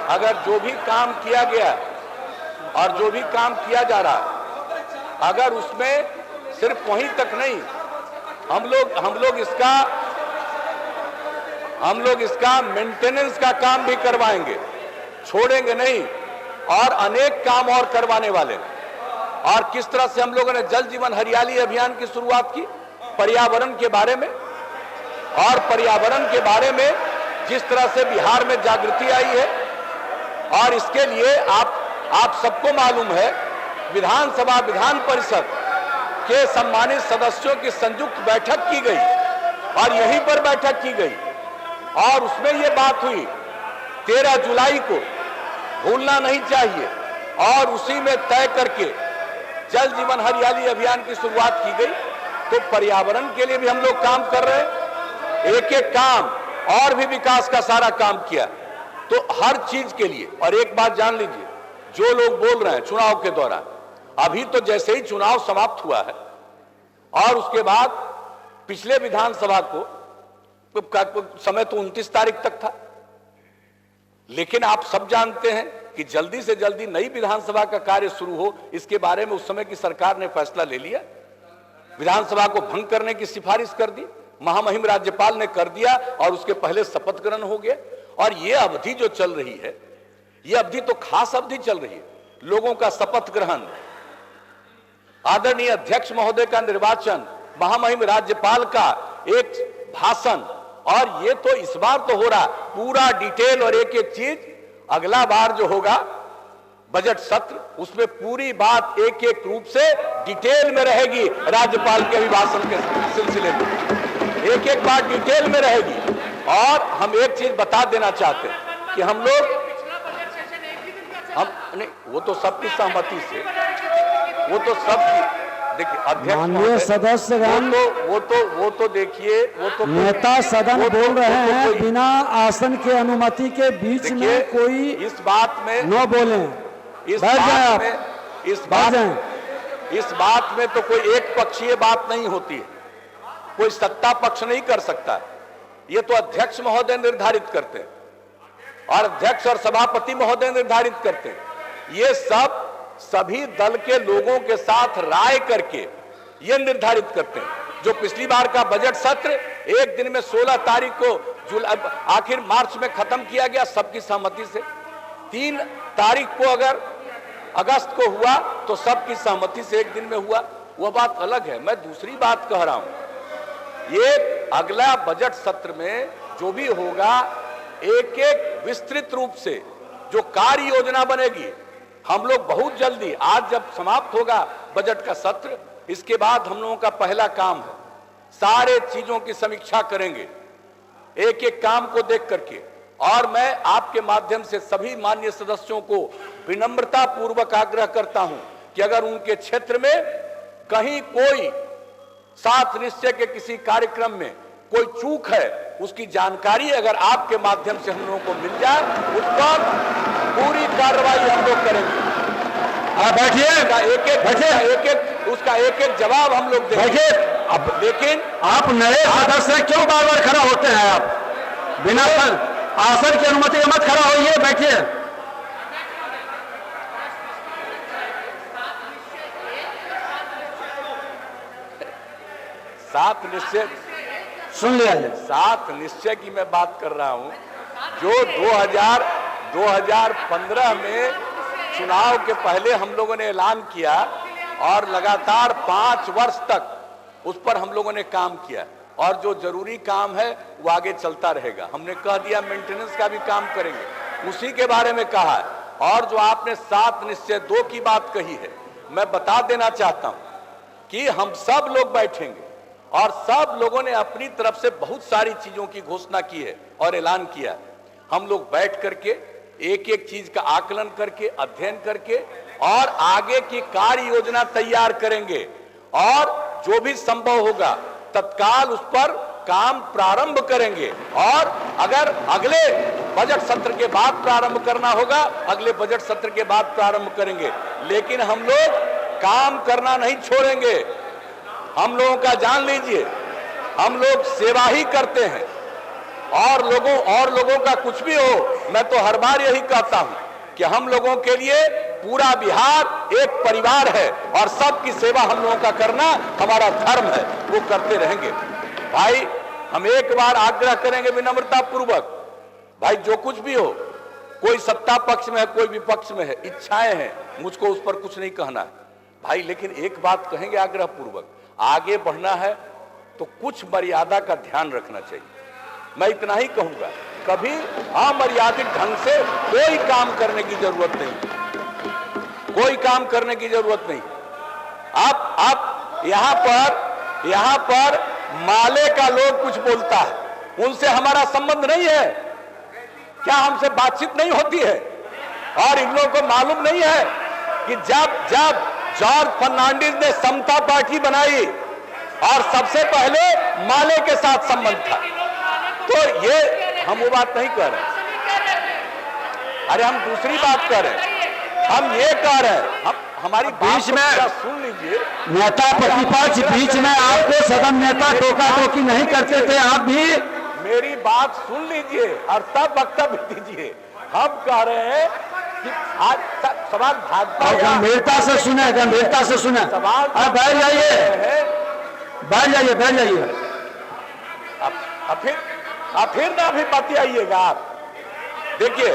Speaker 6: अगर जो भी काम किया गया और जो भी काम किया जा रहा है, अगर उसमें सिर्फ वहीं तक नहीं, हम लोग इसका मेंटेनेंस का काम भी करवाएंगे, छोड़ेंगे नहीं, और अनेक काम और करवाने वाले हैं। और किस तरह से हम लोगों ने जल जीवन हरियाली अभियान की शुरुआत की, पर्यावरण के बारे में, और पर्यावरण के बारे में जिस तरह से बिहार में जागृति आई है, और इसके लिए आप सबको मालूम है, विधानसभा विधान परिषद के सम्मानित सदस्यों की संयुक्त बैठक की गई, और यहीं पर बैठक की गई, और उसमें यह बात हुई 13 जुलाई को, भूलना नहीं चाहिए, और उसी में तय करके जल जीवन हरियाली अभियान की शुरुआत की गई। तो पर्यावरण के लिए भी हम लोग काम कर रहे हैं, एक एक काम, और भी विकास का सारा काम किया। तो हर चीज के लिए, और एक बात जान लीजिए, जो लोग बोल रहे हैं चुनाव के दौरान, अभी तो जैसे ही चुनाव समाप्त हुआ है, और उसके बाद पिछले विधानसभा को समय तो 29 तारीख तक था, लेकिन आप सब जानते हैं कि जल्दी से जल्दी नई विधानसभा का कार्य शुरू हो, इसके बारे में उस समय की सरकार ने फैसला ले लिया। विधानसभा को भंग करने की सिफारिश कर दी, महामहिम राज्यपाल ने कर दिया, और उसके पहले शपथ ग्रहण हो गया। और ये अवधि जो चल रही है, ये अवधि तो खास अवधि चल रही है। लोगों का शपथ ग्रहण, आदरणीय अध्यक्ष महोदय का निर्वाचन, महामहिम राज्यपाल का एक भाषण, और ये तो इस बार तो हो रहा पूरा डिटेल, और एक एक चीज अगला बार जो होगा बजट सत्र, उसमें पूरी बात एक एक रूप से डिटेल में रहेगी। राज्यपाल के अभिभाषण के सिलसिले में एक एक बात डिटेल में रहेगी। और हम एक चीज बता देना चाहते हैं कि हम नहीं, वो तो सबकी सहमति से, वो तो सब, देखिए अध्यक्ष
Speaker 2: माननीय सदस्यगण,
Speaker 6: वो तो देखिए, वो तो
Speaker 2: नेता सदन बोल रहे हैं, बिना आसन के अनुमति के बीच में कोई
Speaker 6: इस बात में
Speaker 2: न बोले,
Speaker 6: इस बात में तो कोई एक पक्षीय बात नहीं होती है, कोई सत्ता पक्ष नहीं कर सकता। ये तो अध्यक्ष महोदय निर्धारित करते हैं, और अध्यक्ष और सभापति महोदय निर्धारित करते हैं। ये सब सभी दल के लोगों के साथ राय करके ये निर्धारित करते हैं। जो पिछली बार का बजट सत्र एक दिन में 16 तारीख को आखिर मार्च में खत्म किया गया सबकी सहमति से, 3 तारीख को अगर अगस्त को हुआ तो सबकी सहमति से एक दिन में हुआ, वह बात अलग है। मैं दूसरी बात कह रहा हूं, ये अगला बजट सत्र में जो भी होगा, एक एक विस्तृत रूप से जो कार्य योजना बनेगी, हम लोग बहुत जल्दी, आज जब समाप्त होगा बजट का सत्र, इसके बाद हम लोगों का पहला काम है, सारे चीजों की समीक्षा करेंगे, एक एक काम को देख करके। और मैं आपके माध्यम से सभी माननीय सदस्यों को विनम्रता पूर्वक आग्रह करता हूं कि अगर उनके क्षेत्र में कहीं कोई 7 निश्चय के किसी कार्यक्रम में कोई चूक है, उसकी जानकारी अगर आपके माध्यम से हम लोगों को मिल जाए, उस पर पूरी कार्रवाई हम लोग करेंगे।
Speaker 2: बैठिए,
Speaker 6: उसका एक एक जवाब हम लोग देंगे।
Speaker 2: अब
Speaker 6: लेकिन
Speaker 2: आप नए सदस्य क्यों बार बार खड़ा होते हैं? आप बिना आसन की अनुमति के मत खड़ा होइए, बैठिए।
Speaker 6: सात निश्चय
Speaker 2: सुन लिया है।
Speaker 6: 7 निश्चय की मैं बात कर रहा हूं, जो 2015 में चुनाव के पहले हम लोगों ने ऐलान किया, और लगातार 5 वर्ष तक उस पर हम लोगों ने काम किया, और जो जरूरी काम है वो आगे चलता रहेगा। हमने कह दिया मेंटेनेंस का भी काम करेंगे, उसी के बारे में कहा है। और जो आपने 7 निश्चय 2 की बात कही है, मैं बता देना चाहता हूं कि हम सब लोग बैठेंगे, और सब लोगों ने अपनी तरफ से बहुत सारी चीजों की घोषणा की है और ऐलान किया। हम लोग बैठ करके एक एक चीज का आकलन करके, अध्ययन करके, और आगे की कार्य योजना तैयार करेंगे, और जो भी संभव होगा तत्काल उस पर काम प्रारंभ करेंगे। और अगर अगले बजट सत्र के बाद प्रारंभ करना होगा, अगले बजट सत्र के बाद प्रारंभ करेंगे। लेकिन हम लोग काम करना नहीं छोड़ेंगे। हम लोगों का जान लीजिए, हम लोग सेवा ही करते हैं, और लोगों का कुछ भी हो, मैं तो हर बार यही कहता हूं कि हम लोगों के लिए पूरा बिहार एक परिवार है और सबकी सेवा हम लोगों का करना हमारा धर्म है, वो करते रहेंगे। भाई हम एक बार आग्रह करेंगे विनम्रता पूर्वक, भाई जो कुछ भी हो, कोई सत्ता पक्ष में है कोई विपक्ष में है, इच्छाएं हैं, मुझको उस पर कुछ नहीं कहना है भाई, लेकिन एक बात कहेंगे आग्रह पूर्वक, आगे बढ़ना है तो कुछ मर्यादा का ध्यान रखना चाहिए। मैं इतना ही कहूंगा, कभी अमर्यादित ढंग से कोई काम करने की जरूरत नहीं, कोई काम करने की जरूरत नहीं। आप यहां पर माले का लोग कुछ बोलता है, उनसे हमारा संबंध नहीं है, क्या हमसे बातचीत नहीं होती है? और इन लोगों को मालूम नहीं है कि जब जॉर्ज फर्नांडिस ने समता पार्टी बनाई और सबसे पहले माले के साथ संबंध था, तो ये हम वो बात नहीं कर रहे, अरे हम दूसरी बात कर रहे हैं, हम ये कह रहे हैं, हम हमारी
Speaker 2: बीच में
Speaker 6: सुन लीजिए,
Speaker 2: नेता प्रतिपक्ष बीच में आपको सदन नेता टोका टोकी नहीं करते थे, आप भी
Speaker 6: मेरी बात सुन लीजिए और तब वक्तव्य दीजिए। हम कह रहे हैं कि आज सवाल भाजपा
Speaker 2: गंभीरता से सुने, गंभीरता से सुने,
Speaker 6: सवाल
Speaker 2: बैठ जाइए, बैठ जाइए, बैठ जाइए।
Speaker 6: अब फिर ना भी बतियाइएगा आप। देखिए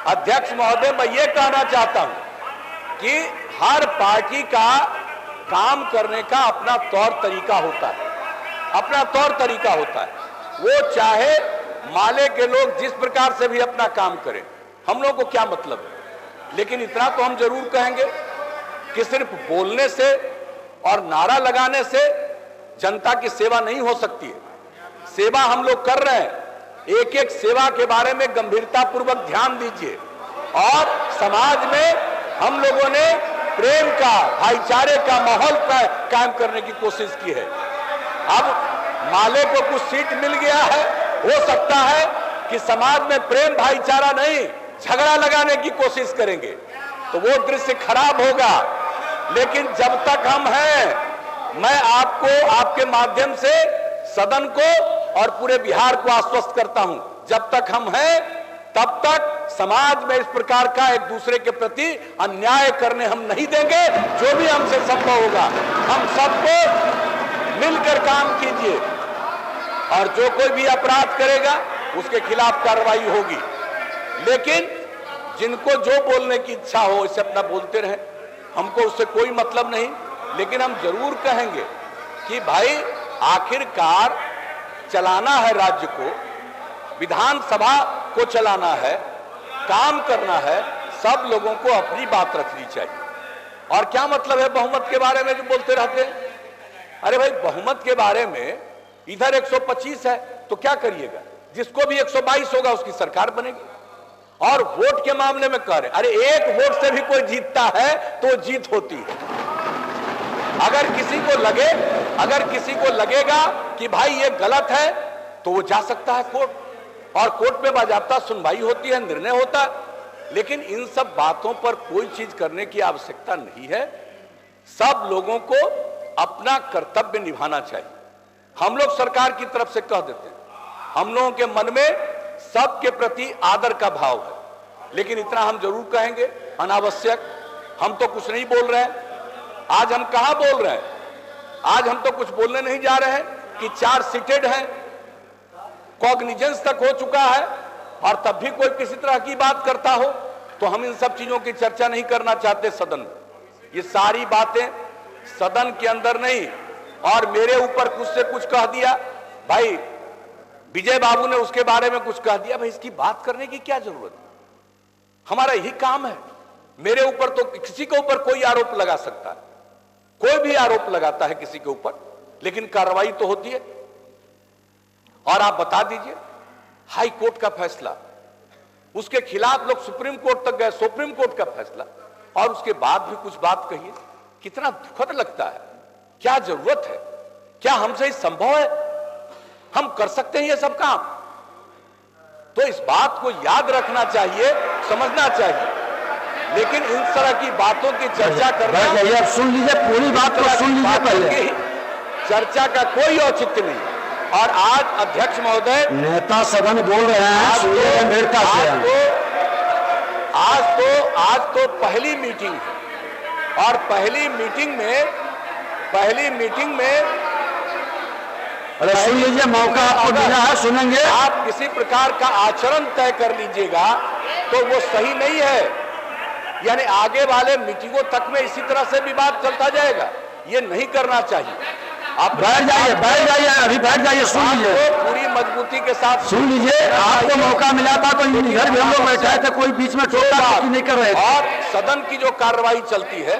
Speaker 6: अध्यक्ष महोदय, मैं ये कहना चाहता हूं कि हर पार्टी का काम करने का अपना तौर तरीका होता है, अपना तौर तरीका होता है। वो चाहे माले के लोग जिस प्रकार से भी अपना काम करें, हम लोग को क्या मतलब है, लेकिन इतना तो हम जरूर कहेंगे कि सिर्फ बोलने से और नारा लगाने से जनता की सेवा नहीं हो सकती है। सेवा हम लोग कर रहे हैं, एक एक सेवा के बारे में गंभीरता पूर्वक ध्यान दीजिए। और समाज में हम लोगों ने प्रेम का, भाईचारे का माहौल कायम करने की कोशिश की है। अब माले को कुछ सीट मिल गया है, हो सकता है कि समाज में प्रेम भाईचारा नहीं, झगड़ा लगाने की कोशिश करेंगे, तो वो दृश्य खराब होगा। लेकिन जब तक हम हैं, मैं आपको आपके माध्यम से सदन को और पूरे बिहार को आश्वस्त करता हूं, जब तक हम हैं तब तक समाज में इस प्रकार का एक दूसरे के प्रति अन्याय करने हम नहीं देंगे। जो भी हमसे संभव होगा, हम सबको मिलकर काम कीजिए और जो कोई भी अपराध करेगा उसके खिलाफ कार्रवाई होगी। लेकिन जिनको जो बोलने की इच्छा हो इसे अपना बोलते रहें, हमको उससे कोई मतलब नहीं। लेकिन हम जरूर कहेंगे कि भाई आखिरकार चलाना है राज्य को, विधानसभा को चलाना है, काम करना है, सब लोगों को अपनी बात रखनी चाहिए। और क्या मतलब है बहुमत के बारे में जो बोलते रहते हैं? अरे भाई बहुमत के बारे में इधर 125 है तो क्या करिएगा, जिसको भी 122 होगा उसकी सरकार बनेगी। और वोट के मामले में कह रहे, अरे एक वोट से भी कोई जीतता है तो जीत होती है। अगर किसी को लगेगा कि भाई ये गलत है तो वो जा सकता है कोर्ट, और कोर्ट में बाजाबता सुनवाई होती है, निर्णय होता है। लेकिन इन सब बातों पर कोई चीज करने की आवश्यकता नहीं है। सब लोगों को अपना कर्तव्य निभाना चाहिए। हम लोग सरकार की तरफ से कह देते हैं, हम लोगों के मन में सबके प्रति आदर का भाव है, लेकिन इतना हम जरूर कहेंगे, अनावश्यक हम तो कुछ नहीं बोल रहे हैं। आज हम कहां बोल रहे हैं? आज हम तो कुछ बोलने नहीं जा रहे हैं कि 4 सीटेड हैं, कॉग्निजेंस तक हो चुका है, और तब भी कोई किसी तरह की बात करता हो तो हम इन सब चीजों की चर्चा नहीं करना चाहते सदन में। ये सारी बातें सदन के अंदर नहीं, और मेरे ऊपर कुछ से कुछ कह दिया, भाई विजय बाबू ने उसके बारे में कुछ कह दिया, भाई इसकी बात करने की क्या जरूरत है? हमारा यही काम है। मेरे ऊपर तो किसी के ऊपर कोई आरोप लगा सकता है, कोई भी आरोप लगाता है किसी के ऊपर, लेकिन कार्रवाई तो होती है। और आप बता दीजिए, हाई कोर्ट का फैसला, उसके खिलाफ लोग सुप्रीम कोर्ट तक गए, सुप्रीम कोर्ट का फैसला, और उसके बाद भी कुछ बात कहिए, कितना दुखद लगता है। क्या जरूरत है? क्या हमसे ये संभव है? हम कर सकते हैं ये सब काम? तो इस बात को याद रखना चाहिए, समझना चाहिए। लेकिन इन तरह की बातों की चर्चा करना,
Speaker 2: अब सुन लीजिए, पूरी बात को सुन लीजिए पहले।
Speaker 6: चर्चा का कोई औचित्य नहीं। और आज अध्यक्ष महोदय,
Speaker 2: नेता सदन बोल रहे हैं, सुनिए गंभीरता से।
Speaker 6: आज तो पहली मीटिंग है और पहली मीटिंग में
Speaker 2: अरे सुन लीजिए, मौका आपको मिला है, सुनेंगे।
Speaker 6: आप किसी प्रकार का आचरण तय कर लीजिएगा तो वो सही नहीं है। यानी आगे वाले मीटिंगों तक में इसी तरह से विवाद चलता जाएगा, ये नहीं करना चाहिए। आप
Speaker 2: बैठ जाइए, अभी बैठ जाइए, सुन लीजिए,
Speaker 6: पूरी मजबूती के साथ
Speaker 2: सुन लीजिए। आपको मौका मिला था तो इधर भी हम लोग बैठे थे, कोई बीच में टोका नहीं कर रहे थे।
Speaker 6: और सदन की जो कार्रवाई चलती है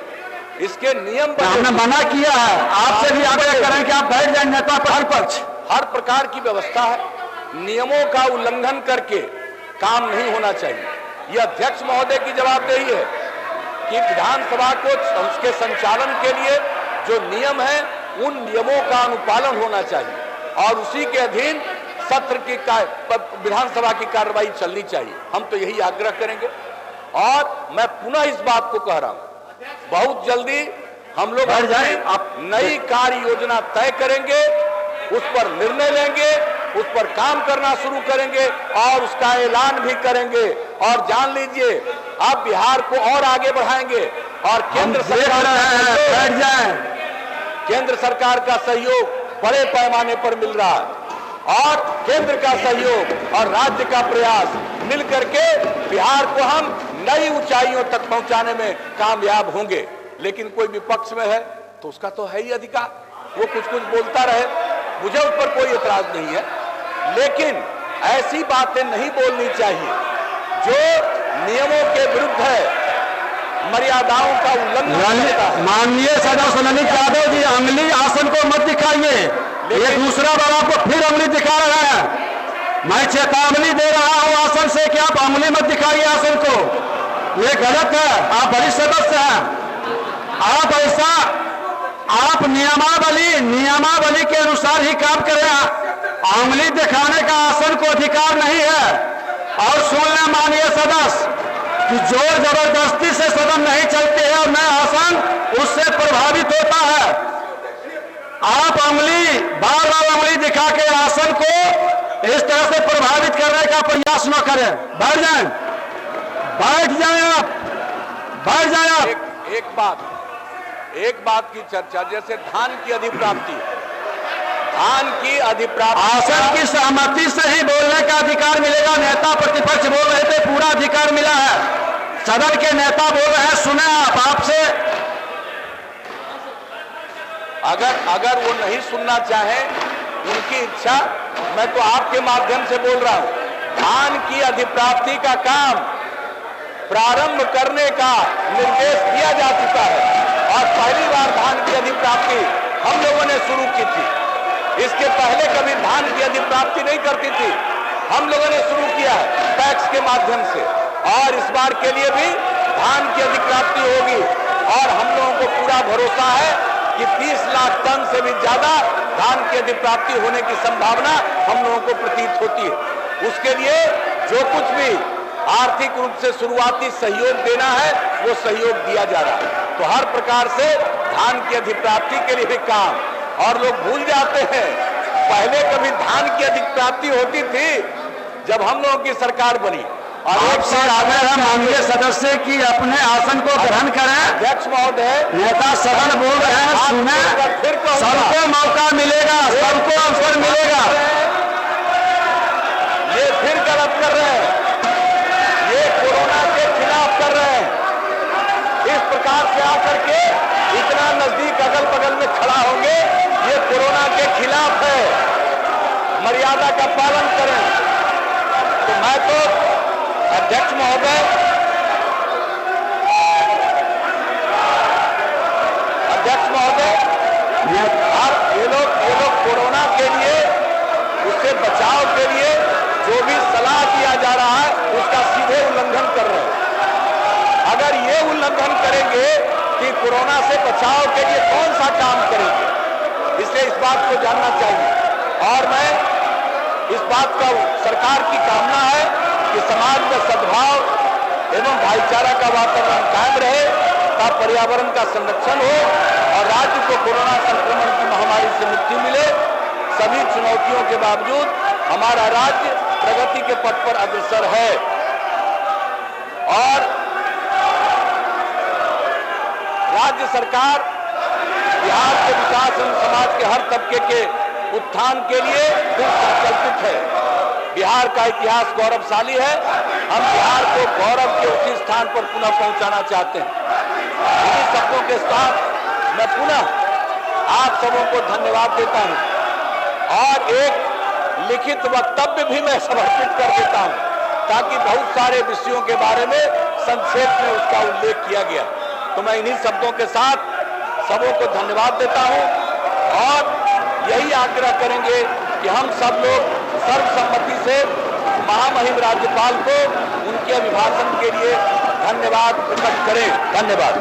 Speaker 6: इसके नियम
Speaker 2: हमने मना किया है, आपसे भी आग्रह करें कि आप बैठ जाए। नेता प्रतिपक्ष
Speaker 6: हर प्रकार की व्यवस्था है, नियमों का उल्लंघन करके काम नहीं होना चाहिए। यह अध्यक्ष महोदय की जवाबदेही है कि विधानसभा को उसके संचालन के लिए जो नियम है उन नियमों का अनुपालन होना चाहिए और उसी के अधीन सत्र की विधानसभा की कार्रवाई चलनी चाहिए। हम तो यही आग्रह करेंगे और मैं पुनः इस बात को कह रहा हूं, बहुत जल्दी हम लोग नई कार्य योजना तय करेंगे, उस पर निर्णय लेंगे, उस पर काम करना शुरू करेंगे और उसका ऐलान भी करेंगे। और जान लीजिए आप बिहार को और आगे बढ़ाएंगे और केंद्र सरकार का सहयोग बड़े पैमाने पर मिल रहा है और केंद्र का सहयोग और राज्य का प्रयास मिलकर के बिहार को हम नई ऊंचाइयों तक पहुंचाने में कामयाब होंगे। लेकिन कोई विपक्ष में है तो उसका तो है ही अधिकार, वो कुछ बोलता रहे, मुझे उस पर कोई एतराज नहीं है, लेकिन ऐसी बातें नहीं बोलनी चाहिए जो नियमों के विरुद्ध है, मर्यादाओं का उल्लंघन करता है।
Speaker 2: माननीय सदस्य ललित यादव जी, अंगुली आसन को मत दिखाइए, ये दूसरा बार आपको फिर अंगुली दिखा रहा है। मैं चेतावनी दे रहा हूं आसन से कि आप अंगुली मत दिखाइए आसन को, ये गलत है। आप वरिष्ठ सदस्य हैं, आप नियमावली के अनुसार ही काम करें। अंगुली दिखाने का आसन को अधिकार नहीं है। और सुन लें माननीय सदस्य कि जोर जबरदस्ती से सदन नहीं चलते हैं और नया आसन उससे प्रभावित होता है। आप बार बार अंगुली दिखा के आसन को इस तरह से प्रभावित करने का प्रयास न करें। बैठ जाएं आप।
Speaker 6: एक बात की चर्चा, जैसे धान की अधिप्राप्ति
Speaker 2: आसन की सहमति से ही बोलने का अधिकार मिलेगा। नेता प्रतिपक्ष बोल रहे थे, पूरा अधिकार मिला है। सदन के नेता बोल रहे हैं, सुने आपसे।
Speaker 6: अगर वो नहीं सुनना चाहे, उनकी इच्छा, मैं तो आपके माध्यम से बोल रहा हूं। धान की अधिप्राप्ति का काम प्रारंभ करने का निर्देश दिया जा चुका है और पहली बार धान की अधिप्राप्ति हम लोगों ने शुरू की थी। इसके पहले कभी धान की अधिप्राप्ति नहीं करती थी, हम लोगों ने शुरू किया है टैक्स के माध्यम से और इस बार के लिए भी धान की अधिप्राप्ति होगी और हम लोगों को पूरा भरोसा है कि 30 लाख टन से भी ज्यादा धान की अधिप्राप्ति होने की संभावना हम लोगों को प्रतीत होती है। उसके लिए जो कुछ भी आर्थिक रूप से शुरुआती सहयोग देना है वो सहयोग दिया जा रहा है। तो हर प्रकार से धान की अधिप्राप्ति के लिए भी काम, और लोग भूल जाते हैं पहले कभी धान की अधिप्राप्ति होती थी जब हम लोगों की सरकार बनी। और
Speaker 2: आपसे आग्रह है माननीय सदस्य की अपने आसन को ग्रहण करें।
Speaker 6: अध्यक्ष महोदय,
Speaker 2: नेता सदन बोल रहे हैं, सुने, सबको मौका मिलेगा, सबको अवसर मिलेगा।
Speaker 6: ये फिर गलत कर रहे हैं, ये कोरोना के खिलाफ कर रहे हैं। इस प्रकार से आकर के इतना नजदीक अगल बगल में खड़ा होंगे, ये कोरोना के खिलाफ है। मर्यादा का पालन करें। तो मैं तो अध्यक्ष महोदय, आप ये लोग कोरोना के लिए, उससे बचाव के लिए जो भी सलाह दिया जा रहा है उसका सीधे उल्लंघन कर रहे हैं। अगर ये उल्लंघन करेंगे कि कोरोना से बचाव के लिए कौन सा काम करेंगे, इसलिए इस बात को जानना चाहिए। और मैं इस बात का सरकार की कामना है कि समाज में सद्भाव एवं भाईचारा का वातावरण कायम रहे, का पर्यावरण का संरक्षण हो और राज्य को कोरोना संक्रमण की महामारी से मुक्ति मिले। सभी चुनौतियों के बावजूद हमारा राज्य प्रगति के पथ पर अग्रसर है और राज्य सरकार बिहार के विकास एवं समाज के हर तबके के उत्थान के लिए दृढ़ संकल्पित है। बिहार का इतिहास गौरवशाली है। हम बिहार को गौरव के उसी स्थान पर पुनः पहुंचाना चाहते हैं। इन्हीं शब्दों के साथ मैं पुनः आप सबों को धन्यवाद देता हूं और एक लिखित वक्तव्य भी मैं समर्पित कर देता हूं ताकि बहुत सारे विषयों के बारे में संक्षेप में उसका उल्लेख किया गया। तो मैं इन्हीं शब्दों के साथ सबों को धन्यवाद देता हूं और यही आग्रह करेंगे कि हम सब लोग सर्वसम्मति से महामहिम राज्यपाल को उनके अभिभाषण के लिए धन्यवाद प्रकट करें। धन्यवाद।